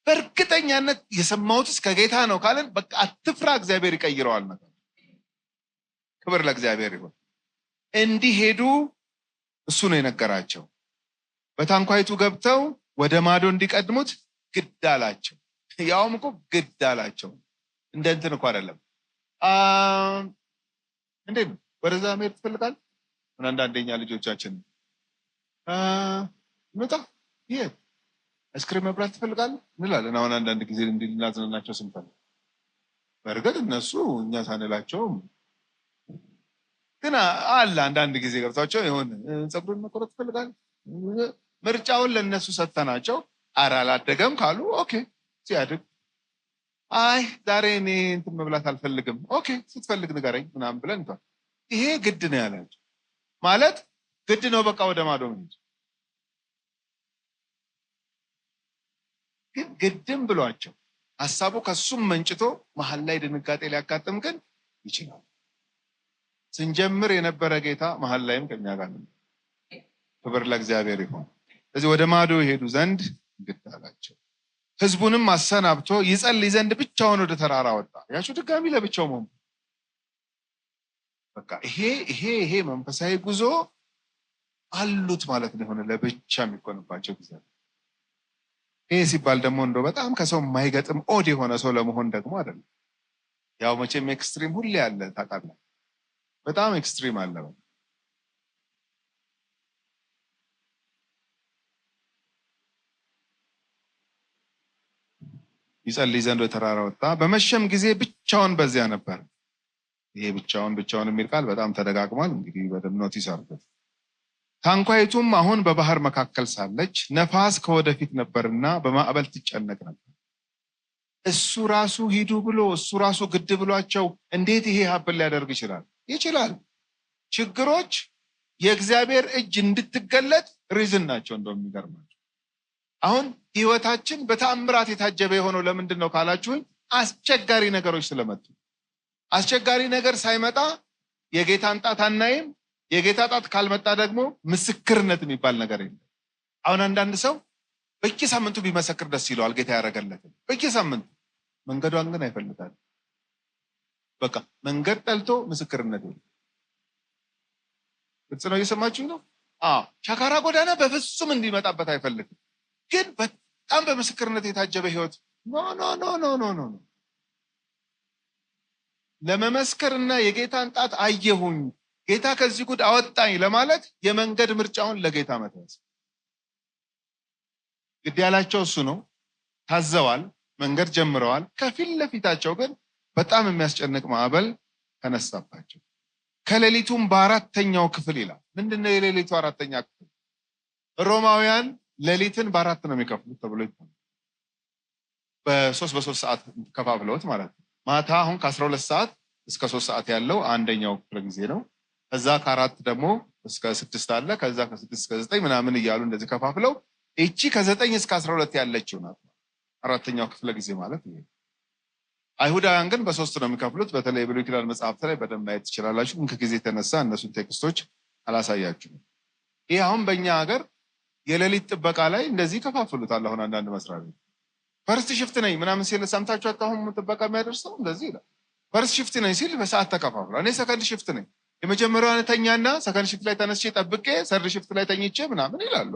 በእርግጠኛነት የሰማሁትስ ከጌታ ነው ካለን በቃ አትፍራ፣ እግዚአብሔር ይቀይረዋል ነገር። ክብር ለእግዚአብሔር ይሁን። እንዲሄዱ እሱ ነው የነገራቸው። በታንኳይቱ ገብተው ወደ ማዶ እንዲቀድሙት ግድ አላቸው። ያውም እኮ ግድ አላቸው፣ እንደ እንትን እኮ አይደለም። እንዴት ነው ወደዛ መሄድ ትፈልጋል? አንዳንደኛ ልጆቻችን ምጣ ይሄ አይስክሪም መብላት ትፈልጋል እንላለን። አሁን አንዳንድ ጊዜ እንድናዝናናቸው ስንፈልግ፣ በእርግጥ እነሱ እኛ ሳንላቸውም ግን አለ አንዳንድ ጊዜ ገብቷቸው ይሆን ፀጉሩን መቆረጥ ትፈልጋል። ምርጫውን ለነሱ ሰጥተናቸው ኧረ አላደገም ካሉ ኦኬ ሲያድግ አይ ዛሬ እኔ እንትን መብላት አልፈልግም፣ ኦኬ ስትፈልግ ንገረኝ ምናምን ብለን እንኳን ይሄ ግድ ነው ያላቸው ማለት ግድ ነው በቃ ወደ ማዶ እንሂድ። ግን ግድም ብሏቸው ሐሳቡ ከሱም መንጭቶ መሀል ላይ ድንጋጤ ሊያጋጥም ግን ይችላል። ስንጀምር የነበረ ጌታ መሀል ላይም ከኛ ጋር ነው። ክብር ለእግዚአብሔር ይሁን። ስለዚህ ወደ ማዶ ይሄዱ ዘንድ ግድ አላቸው። ህዝቡንም አሰናብቶ ይጸልይ ዘንድ ብቻውን ወደ ተራራ ወጣ። ያችሁ ድጋሚ ለብቻው መሆን በቃ ይሄ መንፈሳዊ ጉዞ አሉት ማለት ነው። የሆነ ለብቻ የሚቆንባቸው ጊዜ ይሄ ሲባል ደግሞ እንደው በጣም ከሰው የማይገጥም ኦድ የሆነ ሰው ለመሆን ደግሞ አይደለም። ያው መቼም ኤክስትሪም ሁሌ አለ ታውቃለህ፣ በጣም ኤክስትሪም አለ። ይጸልይ ዘንድ ወደ ተራራ ወጣ። በመሸም ጊዜ ብቻውን በዚያ ነበር። ይሄ ብቻውን የሚል ቃል በጣም ተደጋግሟል። እንግዲህ በደንብ ኖቲስ አድርጉት። ታንኳይቱም አሁን በባህር መካከል ሳለች ነፋስ ከወደፊት ነበርና በማዕበል ትጨነቅ ነበር። እሱ ራሱ ሂዱ ብሎ እሱ ራሱ ግድ ብሏቸው እንዴት ይሄ ሀብል ሊያደርግ ይችላል? ይችላል። ችግሮች የእግዚአብሔር እጅ እንድትገለጥ ሪዝን ናቸው። እንደሚገርማቸው አሁን ህይወታችን በተአምራት የታጀበ የሆነው ለምንድን ነው ካላችሁኝ፣ አስቸጋሪ ነገሮች ስለመጡ። አስቸጋሪ ነገር ሳይመጣ የጌታን ጣት አናይም። የጌታ ጣት ካልመጣ ደግሞ ምስክርነት የሚባል ነገር የለም። አሁን አንዳንድ ሰው በየሳምንቱ ቢመሰክር ደስ ይለዋል፣ ጌታ ያደረገለትን በየሳምንቱ። መንገዷን ግን አይፈልጋል። በቃ መንገድ ጠልቶ ምስክርነት የለም። ግልጽ ነው። እየሰማችሁ ነው? ሸካራ ጎዳና በፍጹም እንዲመጣበት አይፈልግም። ግን በጣም በምስክርነት የታጀበ ህይወት ኖ ለመመስከርና የጌታን ጣት አየሁኝ ጌታ ከዚህ ጉድ አወጣኝ ለማለት የመንገድ ምርጫውን ለጌታ መተስ ግድ ያላቸው እሱ ነው። ታዘዋል፣ መንገድ ጀምረዋል። ከፊት ለፊታቸው ግን በጣም የሚያስጨንቅ ማዕበል ተነሳባቸው። ከሌሊቱም በአራተኛው ክፍል ይላል። ምንድነው የሌሊቱ አራተኛ ክፍል? ሮማውያን ሌሊትን በአራት ነው የሚከፍሉት ተብሎ ይባላል። በሶስት ሰዓት ከፋፍለውት ማለት ነው። ማታ አሁን ከ12 ሰዓት እስከ 3 ሰዓት ያለው አንደኛው ክፍለ ጊዜ ነው። ከዛ ከ4 ደግሞ እስከ 6 አለ። ከዛ ከ6 እስከ 9 ምናምን እያሉ እንደዚህ ከፋፍለው እቺ ከ9 እስከ 12 ያለችው ናት አራተኛው ክፍለ ጊዜ ማለት ነው። አይሁዳውያን ግን በ3 ነው የሚከፍሉት። በተለይ ብሉይ ኪዳን መጽሐፍት ላይ በደንብ ማየት ትችላላችሁ። ግን ከጊዜ የተነሳ እነሱን ቴክስቶች አላሳያችሁም። ይህ አሁን በእኛ ሀገር የሌሊት ጥበቃ ላይ እንደዚህ ከፋፍሉታል። አሁን አንዳንድ መስሪያ ቤት ፈርስት ሽፍት ነኝ ምናምን ሲል ሰምታችሁ አታሁን ጥበቃ የሚያደርሰው እንደዚህ ይላል። ፈርስት ሽፍት ነኝ ሲል በሰዓት ተከፋፍሏል። እኔ ሰከንድ ሽፍት ነኝ፣ የመጀመሪያውን ተኛና ሰከንድ ሽፍት ላይ ተነስቼ ጠብቄ ሰርድ ሽፍት ላይ ተኝቼ ምናምን ይላሉ።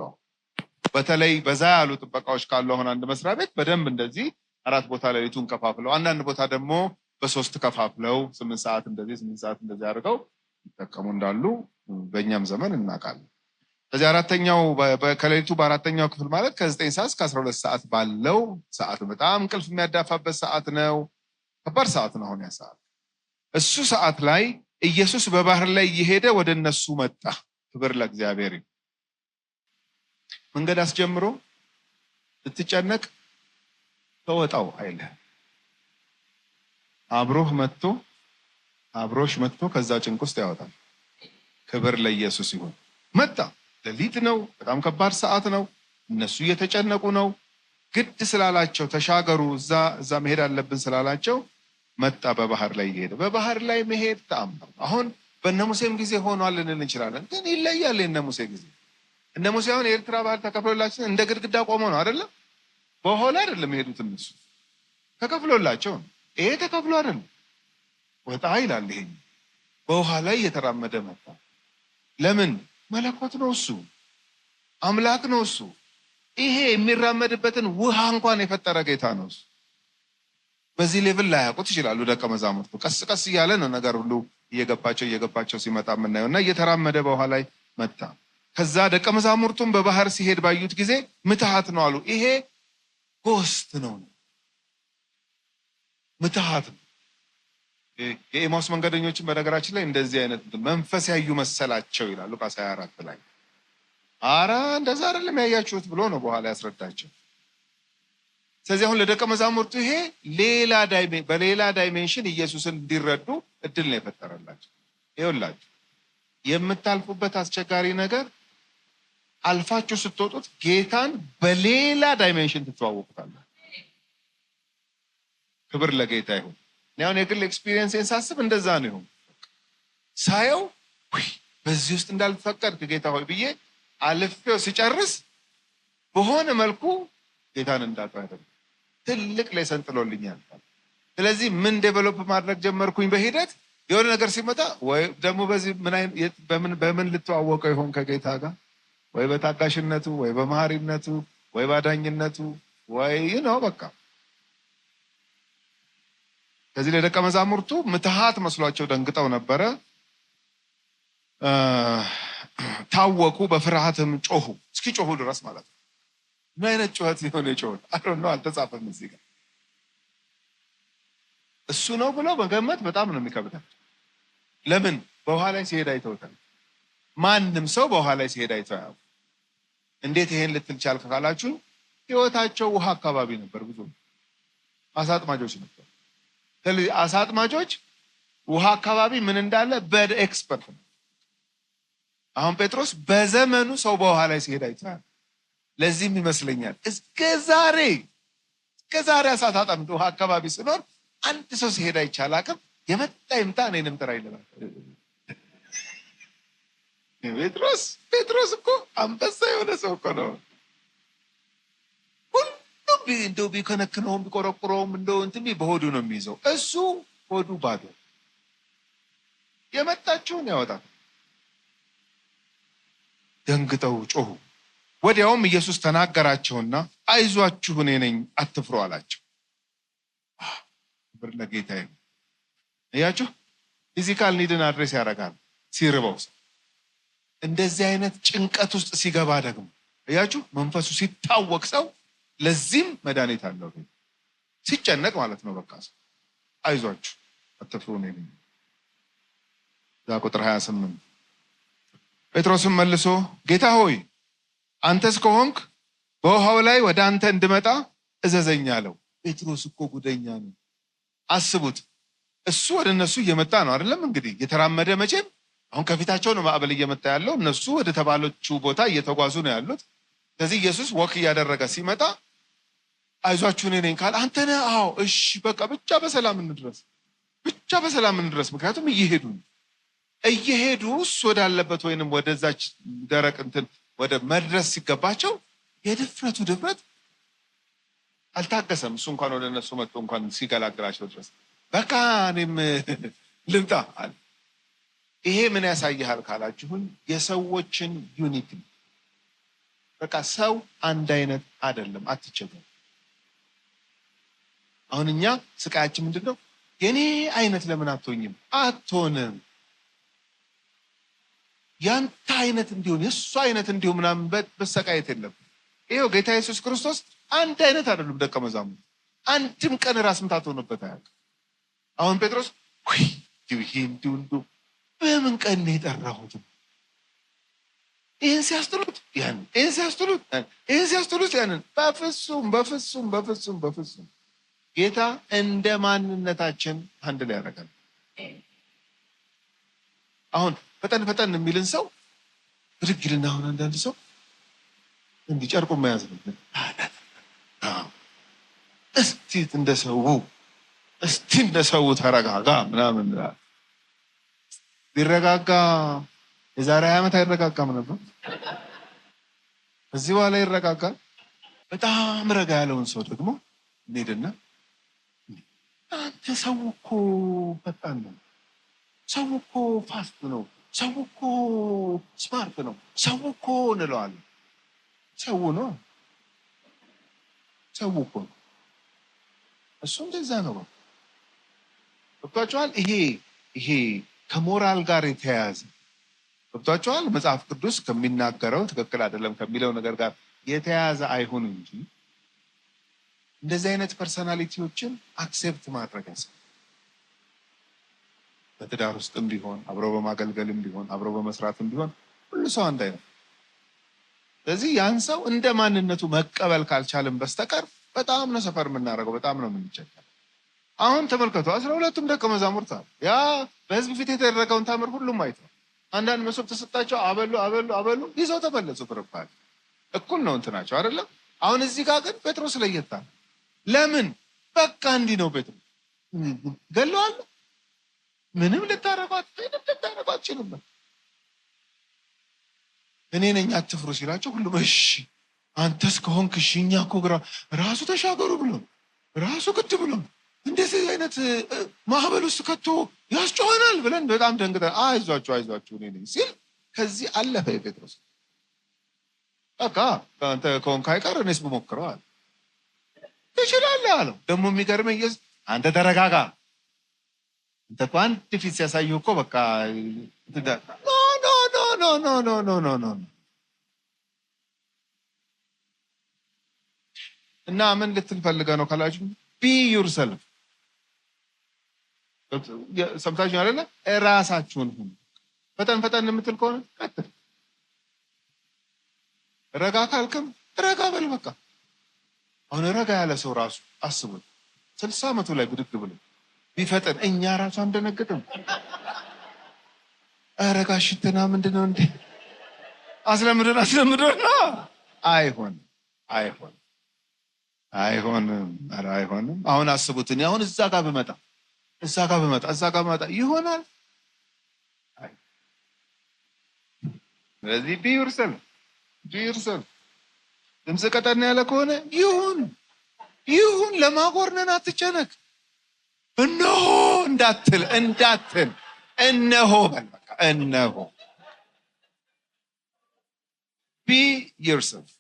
በተለይ በዛ ያሉ ጥበቃዎች ካሉ አሁን አንድ መስሪያ ቤት በደንብ እንደዚህ 4 ቦታ ሌሊቱን ከፋፍለው አንዳንድ ቦታ ደግሞ በ3 ከፋፍለው 8 ሰዓት እንደዚህ 8 ሰዓት እንደዚህ አድርገው ይጠቀሙ እንዳሉ በእኛም ዘመን እናውቃለን። ስለዚህ አራተኛው ከሌሊቱ በአራተኛው ክፍል ማለት ከ9 ሰዓት እስከ 12 ሰዓት ባለው ሰዓት በጣም እንቅልፍ የሚያዳፋበት ሰዓት ነው። ከባድ ሰዓት ነው። አሁን ያ ሰዓት እሱ ሰዓት ላይ ኢየሱስ በባህር ላይ እየሄደ ወደ እነሱ መጣ። ክብር ለእግዚአብሔር። መንገድ አስጀምሮ ስትጨነቅ ተወጣው አይልህ። አብሮሽ መጥቶ ከዛ ጭንቅ ውስጥ ያወጣል። ክብር ለኢየሱስ ይሁን። መጣ። ሌሊት ነው። በጣም ከባድ ሰዓት ነው። እነሱ እየተጨነቁ ነው። ግድ ስላላቸው ተሻገሩ፣ እዛ መሄድ አለብን ስላላቸው መጣ። በባህር ላይ እየሄደ በባህር ላይ መሄድ ተአምር። አሁን በእነ ሙሴም ጊዜ ሆኗል ልንል እንችላለን፣ ግን ይለያል። የእነ ሙሴ ጊዜ እነ ሙሴ አሁን የኤርትራ ባህር ተከፍሎላቸው እንደ ግድግዳ ቆመው ነው አይደለም? በኋላ አይደለም የሄዱት እነሱ ተከፍሎላቸው ነው። ይሄ ተከፍሎ አይደለም፣ ወጣ ይላል። ይሄ በውሃ ላይ እየተራመደ መጣ። ለምን? መለኮት ነው እሱ፣ አምላክ ነው እሱ። ይሄ የሚራመድበትን ውሃ እንኳን የፈጠረ ጌታ ነው እሱ። በዚህ ሌቭል ላይ ያውቁት ይችላሉ ደቀ መዛሙርቱ። ቀስ ቀስ እያለ ነው ነገር ሁሉ እየገባቸው ሲመጣ የምናየው እና እየተራመደ በውሃ ላይ መጣ። ከዛ ደቀ መዛሙርቱም በባህር ሲሄድ ባዩት ጊዜ ምትሃት ነው አሉ። ይሄ ጎስት ነው፣ ምትሃት ነው። የኤማውስ መንገደኞችን በነገራችን ላይ እንደዚህ አይነት መንፈስ ያዩ መሰላቸው ይላሉ ሉቃስ 24 ላይ። አረ እንደዛ አይደለም ያያችሁት ብሎ ነው በኋላ ያስረዳቸው። ስለዚህ አሁን ለደቀ መዛሙርቱ ይሄ በሌላ ዳይሜንሽን ኢየሱስን እንዲረዱ እድል ነው የፈጠረላቸው። ይኸውላችሁ የምታልፉበት አስቸጋሪ ነገር አልፋችሁ ስትወጡት ጌታን በሌላ ዳይሜንሽን ትተዋወቁታላችሁ። ክብር ለጌታ ይሁን። አሁን የግል ኤክስፒሪየንስን ሳስብ እንደዛ ነው ይሁን ሳየው በዚህ ውስጥ እንዳልፈቀድክ ጌታ ሆይ ብዬ አልፌው ሲጨርስ በሆነ መልኩ ጌታን እንዳጣው ያደርግ ትልቅ ሌሰን ጥሎልኛል። ስለዚህ ምን ዴቨሎፕ ማድረግ ጀመርኩኝ በሂደት የሆነ ነገር ሲመጣ ወይ ደግሞ በዚህ በምን ልተዋወቀው ይሆን ከጌታ ጋር ወይ በታጋሽነቱ ወይ በመሐሪነቱ ወይ ባዳኝነቱ ወይ ነው በቃ። ከዚህ ለደቀ መዛሙርቱ ምትሃት መስሏቸው ደንግጠው ነበረ። ታወቁ፣ በፍርሃትም ጮሁ። እስኪ ጮሁ ድረስ ማለት ነው። ምን አይነት ጩኸት ሲሆን የጮሁት ነው አልተጻፈም እዚህ ጋር። እሱ ነው ብለው መገመት በጣም ነው የሚከብዳቸው። ለምን? በውሃ ላይ ሲሄድ አይተውታል። ማንም ሰው በውሃ ላይ ሲሄድ አይተው። እንዴት ይሄን ልትል ቻልክ ካላችሁ ህይወታቸው ውሃ አካባቢ ነበር። ብዙ አሳ አጥማጆች ነበር። ስለዚህ አሳ አጥማጆች ውሃ አካባቢ ምን እንዳለ በኤክስፐርት ነው። አሁን ጴጥሮስ በዘመኑ ሰው በውሃ ላይ ሲሄድ አይተዋል። ለዚህም ይመስለኛል እስከ ዛሬ አሳ አጥማጅ ውሃ አካባቢ ሲኖር አንድ ሰው ሲሄድ አይቻል አቅም የመጣ ይምጣ እኔንም ጥራ ይለናል። ጴጥሮስ እኮ አንበሳ የሆነ ሰው እኮ ነው። ሁሉም እንደው ቢከነክነውም ቢቆረቁረውም እንደው እንትን በሆዱ ነው የሚይዘው። እሱ ሆዱ ባዶ፣ የመጣችውን ያወጣል። ደንግጠው ጮሁ። ወዲያውም ኢየሱስ ተናገራቸውና አይዟችሁ እኔ ነኝ አትፍሩ አላቸው። ብር ለጌታ ይሁን። እያችሁ ፊዚካል ኒድን አድሬስ ያደርጋል ሲርበው ሰው። እንደዚህ አይነት ጭንቀት ውስጥ ሲገባ ደግሞ እያችሁ መንፈሱ ሲታወቅ ሰው ለዚህም መድኃኒት አለው። ሲጨነቅ ማለት ነው በቃ አይዟችሁ አትፍሩ እኔ ነኝ። ዛ ቁጥር 28 ጴጥሮስም መልሶ ጌታ ሆይ አንተስ ከሆንክ በውሃው ላይ ወደ አንተ እንድመጣ እዘዘኝ አለው። ጴጥሮስ እኮ ጉደኛ ነው። አስቡት፣ እሱ ወደ እነሱ እየመጣ ነው አይደለም? እንግዲህ እየተራመደ መቼም አሁን ከፊታቸው ነው ማዕበል እየመጣ ያለው። እነሱ ወደ ተባለችው ቦታ እየተጓዙ ነው ያሉት። ስለዚህ ኢየሱስ ወክ እያደረገ ሲመጣ አይዟችሁ እኔ ነኝ ካል አንተ ነህ? አዎ እሺ በቃ ብቻ በሰላም እንድረስ። ምክንያቱም እየሄዱ እሱ ወዳለበት ወይንም ወደዛች ደረቅ እንትን ወደ መድረስ ሲገባቸው የድፍረቱ ድፍረት አልታገሰም። እሱ እንኳን ወደ እነሱ መጥቶ እንኳን ሲገላግላቸው ድረስ በቃ እኔም ልምጣ አለ። ይሄ ምን ያሳይሃል ካላችሁን የሰዎችን ዩኒቲ። በቃ ሰው አንድ አይነት አይደለም። አትቸገሩ። አሁን እኛ ስቃያችን ምንድነው? የኔ አይነት ለምን አትሆኝም? አትሆንም። ያንተ አይነት እንዲሆን የእሱ አይነት እንዲሆን ምናምን በሰቃየት የለም። ይኸው ጌታ ኢየሱስ ክርስቶስ አንድ አይነት አይደሉም ደቀ መዛሙርት። አንድም ቀን ራስ ምታት ሆኖበት አያውቅም። አሁን ጴጥሮስ ይሄ እንዲሁ በምን ቀን ነው የጠራሁት? ይህን ሲያስጥሉት ያንን፣ ይህን ሲያስጥሉት ይህን ሲያስጥሉት ያንን። በፍጹም በፍጹም በፍጹም በፍጹም ጌታ እንደ ማንነታችን አንድ ላይ ያደርጋል። አሁን ፈጠን ፈጠን የሚልን ሰው ብድግ ይልና አሁን አንዳንድ ሰው እንዲህ ጨርቁን መያዝ ነው። እስቲ እንደሰው ተረጋጋ ምናምን ቢረጋጋ የዛሬ 20 ዓመት አይረጋጋም ነበር። ከዚህ በኋላ ይረጋጋል። በጣም ረጋ ያለውን ሰው ደግሞ እንሄድና አንተ ሰው እኮ ፈጣን ነው፣ ሰው እኮ ፋስት ነው፣ ሰው እኮ ስማርት ነው፣ ሰው እኮ እንለዋለን። ሰው ነው፣ ሰው እኮ ነው። እሱ እንደዛ ነው። ገብቷችኋል? ይሄ ከሞራል ጋር የተያያዘ ገብቷችኋል? መጽሐፍ ቅዱስ ከሚናገረው ትክክል አይደለም ከሚለው ነገር ጋር የተያያዘ አይሁን እንጂ እንደዚህ አይነት ፐርሰናሊቲዎችን አክሴፕት ማድረግ ያስፈልጋል። በትዳር ውስጥም ቢሆን አብሮ በማገልገልም ቢሆን አብሮ በመስራትም ቢሆን ሁሉ ሰው አንድ አይነት። ስለዚህ ያን ሰው እንደ ማንነቱ መቀበል ካልቻልን በስተቀር በጣም ነው ሰፈር የምናደርገው፣ በጣም ነው የምንቸገረው። አሁን ተመልከቱ፣ 12ቱም ደቀ መዛሙርት አሉ። ያ በህዝብ ፊት የተደረገውን ታምር ሁሉም አይተው አንዳንድ መሶብ ተሰጣቸው፣ አበሉ ይዘው ተመለሱ። ፍርፋሪ እኩል ነው እንትናቸው አይደለም። አሁን እዚህ ጋር ግን ጴጥሮስ ለየታል። ለምን? በቃ እንዲህ ነው ጴጥሮስ ገለዋል። ምንም ልታረጓት አትችልም። እኔ ነኝ አትፍሩ ሲላቸው ሁሉም እሺ አንተስ ከሆንክ እሺ፣ እኛ እኮ ራሱ ተሻገሩ ብሎ ራሱ ግድ ብሎ እንደዚህ አይነት ማዕበል ውስጥ ከቶ ያስጮኸናል ብለን በጣም ደንግጠን አይዟችሁ እኔ ነኝ ሲል ከዚህ አለፈ ጴጥሮስ። በቃ አንተ ከሆንክ አይቀር እኔስ ብሞክረው አለ። ትችላለህ አለው። ደግሞ የሚገርመኝ ኢየሱስ አንተ ተረጋጋ፣ አንተ እኮ አንድ ፊት ሲያሳየው እኮ በቃ ኖ እና ምን ልትል ፈልገህ ነው ካላችሁ ቢ ዩርሰልፍ ሰምታችሁ አይደለ? ራሳችሁን ሁኑ። ፈጠን የምትል ከሆነ ቀጥል። ረጋ ካልክም ረጋ በል በቃ። አሁን ረጋ ያለ ሰው ራሱ አስቡት 60 ዓመቱ ላይ ብድግ ብሎ ቢፈጠን እኛ ራሱ አንደነግጥም። ረጋ ሽትና ምንድነው እንዴ አስለምደን አይሆንም። ኧረ አይሆንም። አሁን አስቡት እኔ አሁን እዛ ጋር ብመጣ ይሆናል። ስለዚህ ቢ ዩርሰልፍ ድምፅ ቀጠን ያለ ከሆነ ይሁን ለማጎርነን አትጨነቅ። እነሆ እንዳትል እነሆ በል በቃ እነሆ። ቢ ዩርሰልፍ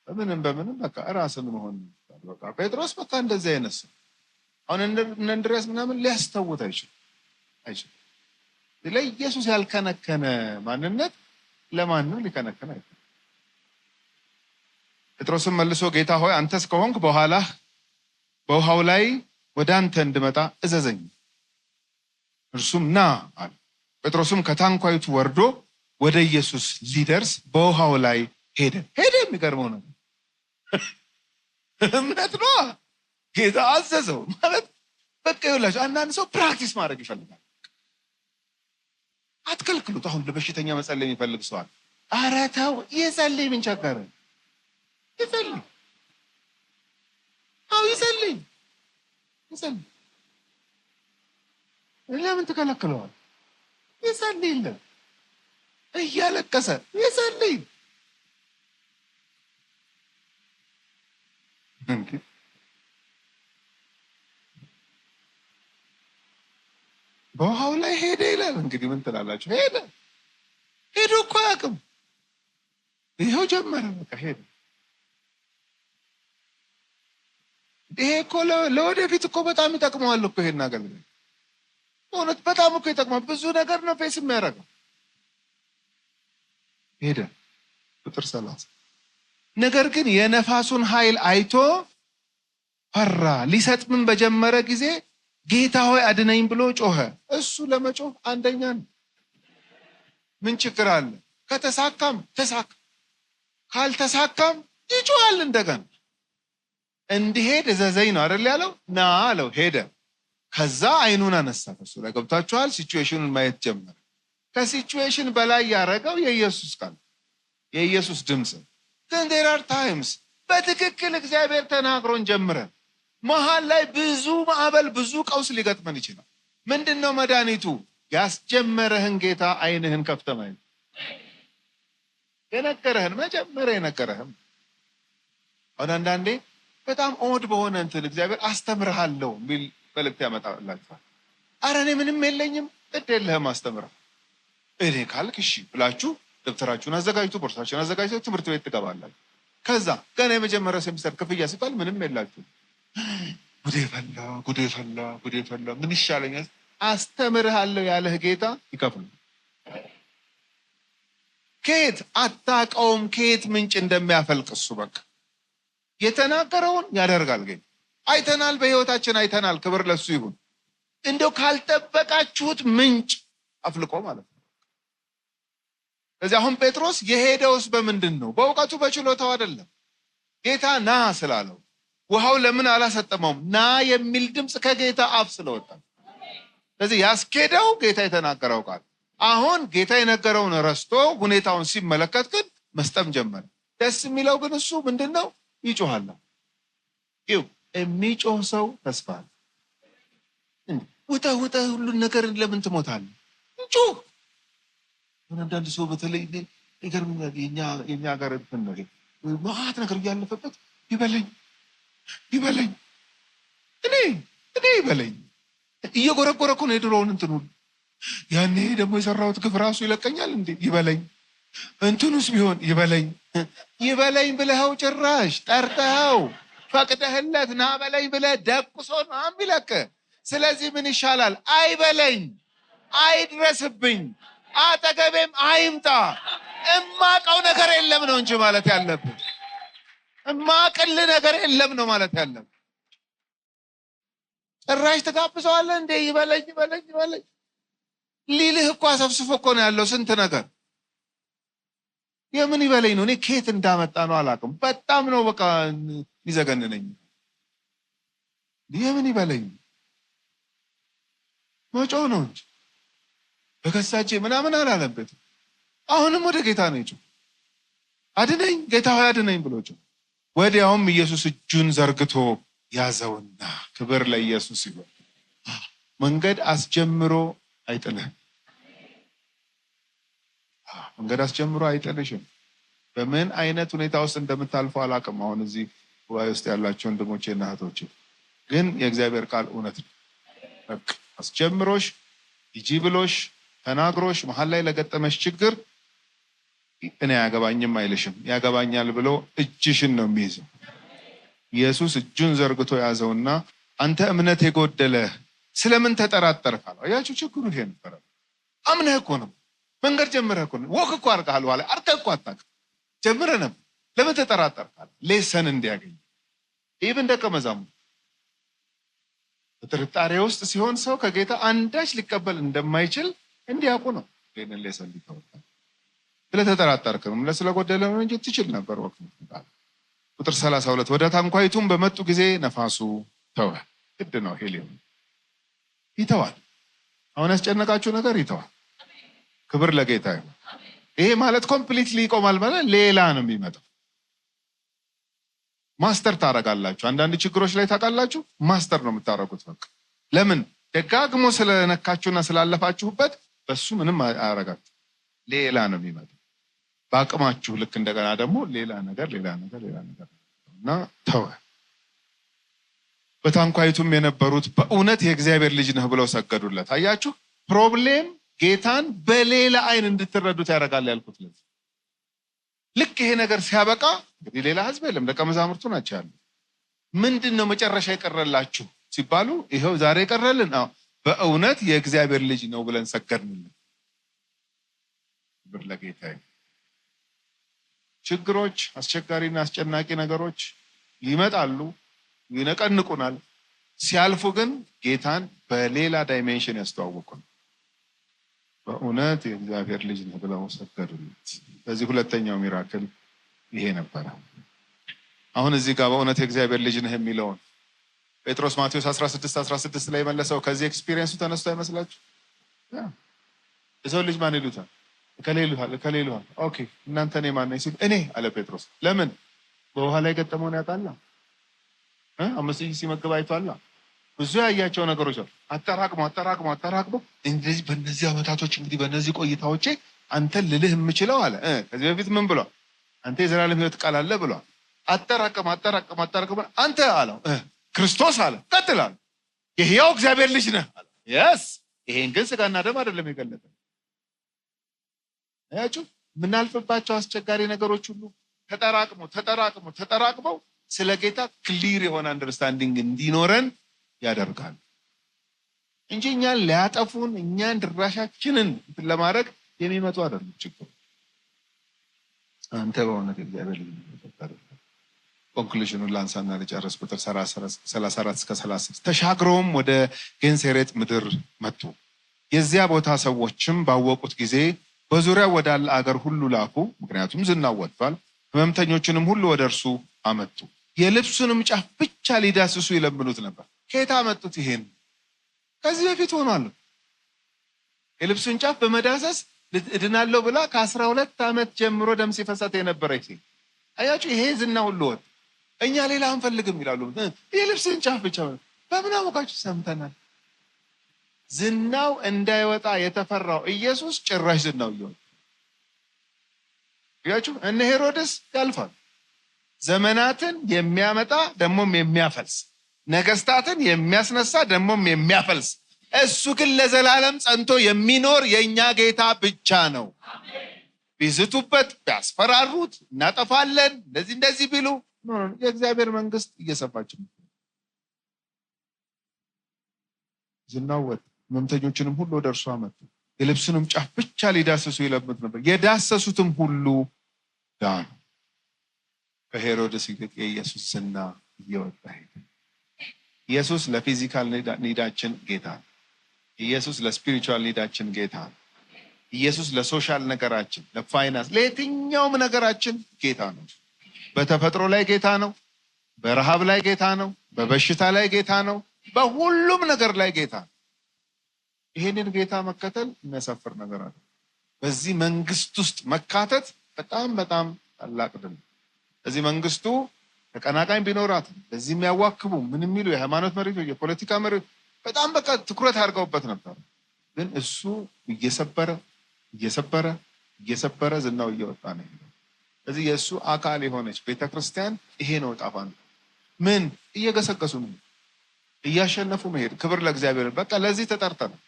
በምንም በቃ ራስን መሆን በቃ። ጴጥሮስ በቃ እንደዚህ አይነት ሰው አሁን እነ እንድርያስ ምናምን ሊያስተውት አይችልም። ለኢየሱስ ያልከነከነ ማንነት ለማንም ሊከነከን አይችልም። ጴጥሮስም መልሶ ጌታ ሆይ አንተስ ከሆንክ በውሃው ላይ ወደ አንተ እንድመጣ እዘዘኝ። እርሱም ና አለ። ጴጥሮስም ከታንኳይቱ ወርዶ ወደ ኢየሱስ ሊደርስ በውሃው ላይ ሄደ። የሚገርመው ነገር እምነት ነው። ጌታ አዘዘው ማለት በቃ ይኸውላችሁ፣ አንዳንድ ሰው ፕራክቲስ ማድረግ ይፈልጋል። አትከልክሉት። አሁን ለበሽተኛ መጸለይ የሚፈልግ ሰዋል። ኧረ ተው ይጸልይ፣ ምን ቸገረ? ይጸልይ። ለምን ትከለክለዋል? ይጸልይልን። እያለቀሰ ይጸልይ። በውሃው ላይ ሄደ ይላል። እንግዲህ ምን ትላላችሁ? ሄዶ እኮ አያውቅም። ይሄ ይኸው ጀመረ። በቃ ሄደ። ይሄ እኮ ለወደፊት እኮ በጣም ይጠቅመዋል እኮ ይሄን አገልግሎት እውነት በጣም እኮ ይጠቅማል። ብዙ ነገር ነው ፌስ የሚያደርገው። ሄደ። ቁጥር 30 ነገር ግን የነፋሱን ኃይል አይቶ ፈራ። ሊሰጥምን በጀመረ ጊዜ ጌታ ሆይ አድነኝ ብሎ ጮኸ። እሱ ለመጮህ አንደኛ ነው። ምን ችግር አለ? ከተሳካም ተሳካ፣ ካልተሳካም ይጮሃል እንደገና። እንዲሄድ እዘዘኝ ነው አይደል ያለው? ና አለው። ሄደ። ከዛ አይኑን አነሳ። ከሱ ላይ ገብታችኋል። ሲቹዌሽኑን ማየት ጀመረ። ከሲቹዌሽን በላይ ያደረገው የኢየሱስ ቃል፣ የኢየሱስ ድምፅ። ግን there are times በትክክል እግዚአብሔር ተናግሮን ጀምረን መሃል ላይ ብዙ ማዕበል፣ ብዙ ቀውስ ሊገጥመን ይችላል። ምንድነው መድኃኒቱ? ያስጀመረህን ጌታ አይንህን ከፍተህ ማየት። የነገረህን መጀመሪያ የነገረህን። አሁን አንዳንዴ በጣም ኦድ በሆነ እንትን እግዚአብሔር አስተምርሃለሁ የሚል መልእክት ያመጣላችኋል። አረ እኔ ምንም የለኝም፣ ግድ የለህም አስተምርህ እኔ ካልክ እሺ ብላችሁ ደብተራችሁን አዘጋጅቱ፣ ቦርሳችሁን አዘጋጅቱ፣ ትምህርት ቤት ትገባላችሁ። ከዛ ገና የመጀመሪያው ሴሚስተር ክፍያ ሲባል ምንም የላችሁ። ጉዴ ፈላ፣ ጉዴ ፈላ፣ ጉዴ ፈላ፣ ምን ይሻለኛል? አስተምርሃለሁ ያለህ ጌታ ይከፍል። ከየት አታውቀውም፣ ከየት ምንጭ እንደሚያፈልቅ እሱ በቃ የተናገረውን ያደርጋል። ግን አይተናል፣ በህይወታችን አይተናል። ክብር ለሱ ይሁን። እንደው ካልጠበቃችሁት ምንጭ አፍልቆ ማለት ነው። ስለዚህ አሁን ጴጥሮስ የሄደውስ በምንድን ነው? በእውቀቱ በችሎታው አይደለም። ጌታ ና ስላለው። ውሃው ለምን አላሰጠመውም? ና የሚል ድምፅ ከጌታ አፍ ስለወጣ። ስለዚህ ያስኬደው ጌታ የተናገረው ቃል። አሁን ጌታ የነገረውን ረስቶ ሁኔታውን ሲመለከት ግን መስጠም ጀመረ። ደስ የሚለው ግን እሱ ምንድን ነው? ይጮሃል። ይው የሚጮህ ሰው ተስፋ አለ። ውጣ ሁሉን ነገር ለምን ትሞታለህ? ጩህ። አንዳንድ ሰው በተለይ ይገርምኛል። የኛ ሀገር እንትን ነው ማት ነገር እያለፈበት ይበለኝ እኔ ይበለኝ እየጎረጎረኩ ነው የድሮውን እንትን ሁሉ። ያኔ ደግሞ የሰራሁት ግፍ ራሱ ይለቀኛል እንዴ? ይበለኝ። እንትኑስ ቢሆን ይበለኝ ብለኸው ጭራሽ ጠርተኸው ፈቅደህለት ና በለኝ ብለህ ደቁሶ ነው የሚለቅ። ስለዚህ ምን ይሻላል? አይበለኝ፣ አይድረስብኝ፣ አጠገቤም አይምጣ። እማቀው ነገር የለም ነው እንጂ ማለት ያለብን። እማቅል ነገር የለም ነው ማለት ያለብን። ጭራሽ ተጋብዘዋለህ እንዴ? ይበለኝ ሊልህ እኮ አሰብስፎ እኮ ነው ያለው ስንት ነገር። የምን ይበለኝ ነው? እኔ ከየት እንዳመጣ ነው አላውቅም። በጣም ነው በቃ ይዘገንነኝ። የምን ይበለኝ መጮህ ነው እንጂ በከሳቼ ምናምን አላለበት። አሁንም ወደ ጌታ ነው ይጮህ። አድነኝ ጌታ ሆይ አድነኝ ብሎ ጮህ። ወዲያውም ኢየሱስ እጁን ዘርግቶ ያዘውና፣ ክብር ለኢየሱስ ይሁን። መንገድ አስጀምሮ አይጥልህም። መንገድ አስጀምሮ አይጥልሽም። በምን አይነት ሁኔታ ውስጥ እንደምታልፈው አላውቅም። አሁን እዚህ ጉባኤ ውስጥ ያላችሁ ወንድሞቼና እህቶቼ ግን የእግዚአብሔር ቃል እውነት ነው። በቃ አስጀምሮሽ ሂጂ ብሎሽ ተናግሮሽ መሀል ላይ ለገጠመሽ ችግር እኔ ያገባኝም አይልሽም። ያገባኛል ብሎ እጅሽን ነው የሚይዘው። ኢየሱስ እጁን ዘርግቶ ያዘውና አንተ እምነት የጎደለ ስለምን ተጠራጠርክ አለው። አያችሁ ችግሩ ይሄ ነበር። አምነህ እኮ ነው መንገድ ጀምረህ እኮ ነው ወክ እኮ አድርገሃል። ዋላ አድርገህ እኮ አታውቅም። ጀምረህ ነበር። ለምን ተጠራጠርክ አለ። ሌሰን እንዲያገኝ ኢቭን ደቀ መዛሙርት በጥርጣሬ ውስጥ ሲሆን ሰው ከጌታ አንዳች ሊቀበል እንደማይችል እንዲያውቁ ነው። ይሄንን ሌሰን ሊተወጣ ስለተጠራጠርክ ነው ስለጎደለ ነው እንጂ ትችል ነበር። ወቅቱ ቁጥር 32 ወደ ታንኳይቱም በመጡ ጊዜ ነፋሱ ተወ። ግድ ነው ሄሊዮ ይተዋል። አሁን ያስጨነቃችሁ ነገር ይተዋል። ክብር ለጌታ ይሁን። ይሄ ማለት ኮምፕሊትሊ ይቆማል ማለት ሌላ ነው የሚመጣው። ማስተር ታረጋላችሁ። አንዳንድ ችግሮች ላይ ታውቃላችሁ፣ ማስተር ነው የምታረጉት። በቃ ለምን ደጋግሞ ስለነካችሁና ስላለፋችሁበት በሱ ምንም አያረጋችሁ። ሌላ ነው የሚመጣው በአቅማችሁ ልክ እንደገና ደግሞ ሌላ ነገር እና ተወ። በታንኳይቱም የነበሩት በእውነት የእግዚአብሔር ልጅ ነህ ብለው ሰገዱለት። አያችሁ ፕሮብሌም ጌታን በሌላ አይን እንድትረዱት ያደርጋል ያልኩት ለዚህ ልክ ይሄ ነገር ሲያበቃ እንግዲህ ሌላ ህዝብ የለም፣ ደቀ መዛሙርቱ ናቸው ያሉ። ምንድነው መጨረሻ የቀረላችሁ ሲባሉ ይሄው ዛሬ ቀረልን፣ በእውነት የእግዚአብሔር ልጅ ነው ብለን ሰገድንልን። ብር ለጌታ። ችግሮች፣ አስቸጋሪና አስጨናቂ ነገሮች ይመጣሉ፣ ይነቀንቁናል። ሲያልፉ ግን ጌታን በሌላ ዳይሜንሽን ያስተዋወቁን። በእውነት የእግዚአብሔር ልጅ ነው ብለው ሰገዱለት። በዚህ ሁለተኛው ሚራክል ይሄ ነበረ። አሁን እዚህ ጋር በእውነት የእግዚአብሔር ልጅ ነህ የሚለውን ጴጥሮስ ማቴዎስ 16:16 ላይ መለሰው። ከዚህ ኤክስፒሪየንሱ ተነስቶ አይመስላችሁ? የሰው ልጅ ማን ይሉታል? እከሌ ይሉሃል። ኦኬ እናንተ እኔ ማን ነኝ ሲል እኔ አለ ጴጥሮስ። ለምን? በውሃ ላይ ገጠመውን ያውቃላ። 5,000 ሲመግብ አይቷላ። ብዙ ያያቸው ነገሮች አሉ። አጠራቅሞ እንደዚህ በእነዚህ አመታቶች እንግዲህ በእነዚህ ቆይታዎቼ አንተን ልልህ የምችለው አለ። ከዚህ በፊት ምን ብሏል? አንተ የዘላለም ሕይወት ቃል አለ ብሏል። አጠራቅም አንተ አለው ክርስቶስ አለ። ቀጥላል የሕያው እግዚአብሔር ልጅ ነህ አለ። የስ ይሄን ግን ስጋና ደም አይደለም የገለጠ። አያችሁ የምናልፍባቸው አስቸጋሪ ነገሮች ሁሉ ተጠራቅመው ስለ ጌታ ክሊር የሆነ አንደርስታንዲንግ እንዲኖረን ያደርጋል እንጂ እኛን ሊያጠፉን እኛን ድራሻችንን ለማድረግ የሚመጡ አይደሉም። ችግሩ አንተ በእውነት እግዚአብሔር ልጅ። ኮንክሉዥኑን ላንሳና ልጨርስ። ቁጥር 34 እስከ 36 ተሻግረውም ወደ ጌንሴሬጥ ምድር መጡ። የዚያ ቦታ ሰዎችም ባወቁት ጊዜ በዙሪያው ወዳለ አገር ሁሉ ላኩ፣ ምክንያቱም ዝናው ወጥቷል። ሕመምተኞችንም ሁሉ ወደ እርሱ አመጡ። የልብሱንም ጫፍ ብቻ ሊዳስሱ ይለምኑት ነበር። ከየት አመጡት? ይሄን ከዚህ በፊት ሆኗል። የልብሱን ጫፍ በመዳሰስ እድናለሁ ብላ ከ12 ዓመት ጀምሮ ደም ሲፈሳት የነበረች ሴት። አያችሁ ይሄ ዝና ሁሉ ወጥ። እኛ ሌላ አንፈልግም ይላሉ። የልብስን ጫፍ ብቻ በምን አወቃችሁ? ሰምተናል። ዝናው እንዳይወጣ የተፈራው ኢየሱስ ጭራሽ ዝናው ይወጣ። ያችሁ እነ ሄሮድስ ያልፋል። ዘመናትን የሚያመጣ ደሞም የሚያፈልስ፣ ነገስታትን የሚያስነሳ ደሞም የሚያፈልስ፣ እሱ ግን ለዘላለም ጸንቶ የሚኖር የኛ ጌታ ብቻ ነው። ቢዝቱበት፣ ቢያስፈራሩት፣ እናጠፋለን እንደዚህ ቢሉ የእግዚአብሔር መንግስት እየሰፋች ነው። ዝናው ወጥ። ሕመምተኞችንም ሁሉ ወደ እርሱ አመጡ። የልብሱንም ጫፍ ብቻ ሊዳስሱ ይለምኑት ነበር። የዳሰሱትም ሁሉ ዳኑ። ከሄሮድስ ይልቅ የኢየሱስ ዝና እየወጣ ሄደ። ኢየሱስ ለፊዚካል ኒዳችን ጌታ ነው። ኢየሱስ ለስፒሪቹዋል ኒዳችን ጌታ ነው። ኢየሱስ ለሶሻል ነገራችን፣ ለፋይናንስ፣ ለየትኛውም ነገራችን ጌታ ነው። በተፈጥሮ ላይ ጌታ ነው። በረሃብ ላይ ጌታ ነው። በበሽታ ላይ ጌታ ነው። በሁሉም ነገር ላይ ጌታ ነው። ይሄንን ጌታ መከተል የሚያሳፍር ነገር አለ። በዚህ መንግስት ውስጥ መካተት በጣም ታላቅ ድል። እዚህ መንግስቱ ተቀናቃኝ ቢኖራት በዚህ የሚያዋክቡ ምን የሚሉ የሃይማኖት መሪዎች፣ የፖለቲካ መሪዎች በጣም ትኩረት አድርገውበት ነበር። ግን እሱ እየሰበረ ዝናው እየወጣ ነው። እዚህ የእሱ አካል የሆነች ቤተክርስቲያን ይሄ ነው ጣፋን። ምን እየገሰገሱ ነው፣ እያሸነፉ መሄድ። ክብር ለእግዚአብሔር። በቃ ለዚህ ተጠርተናል።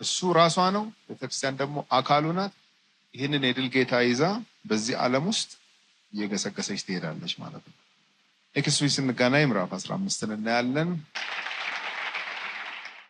እሱ ራሷ ነው፣ ቤተክርስቲያን ደግሞ አካሉ ናት። ይህንን የድል ጌታ ይዛ በዚህ ዓለም ውስጥ እየገሰገሰች ትሄዳለች ማለት ነው። ኔክስት ዊክ ስንገናኝ ምዕራፍ 15 እናያለን።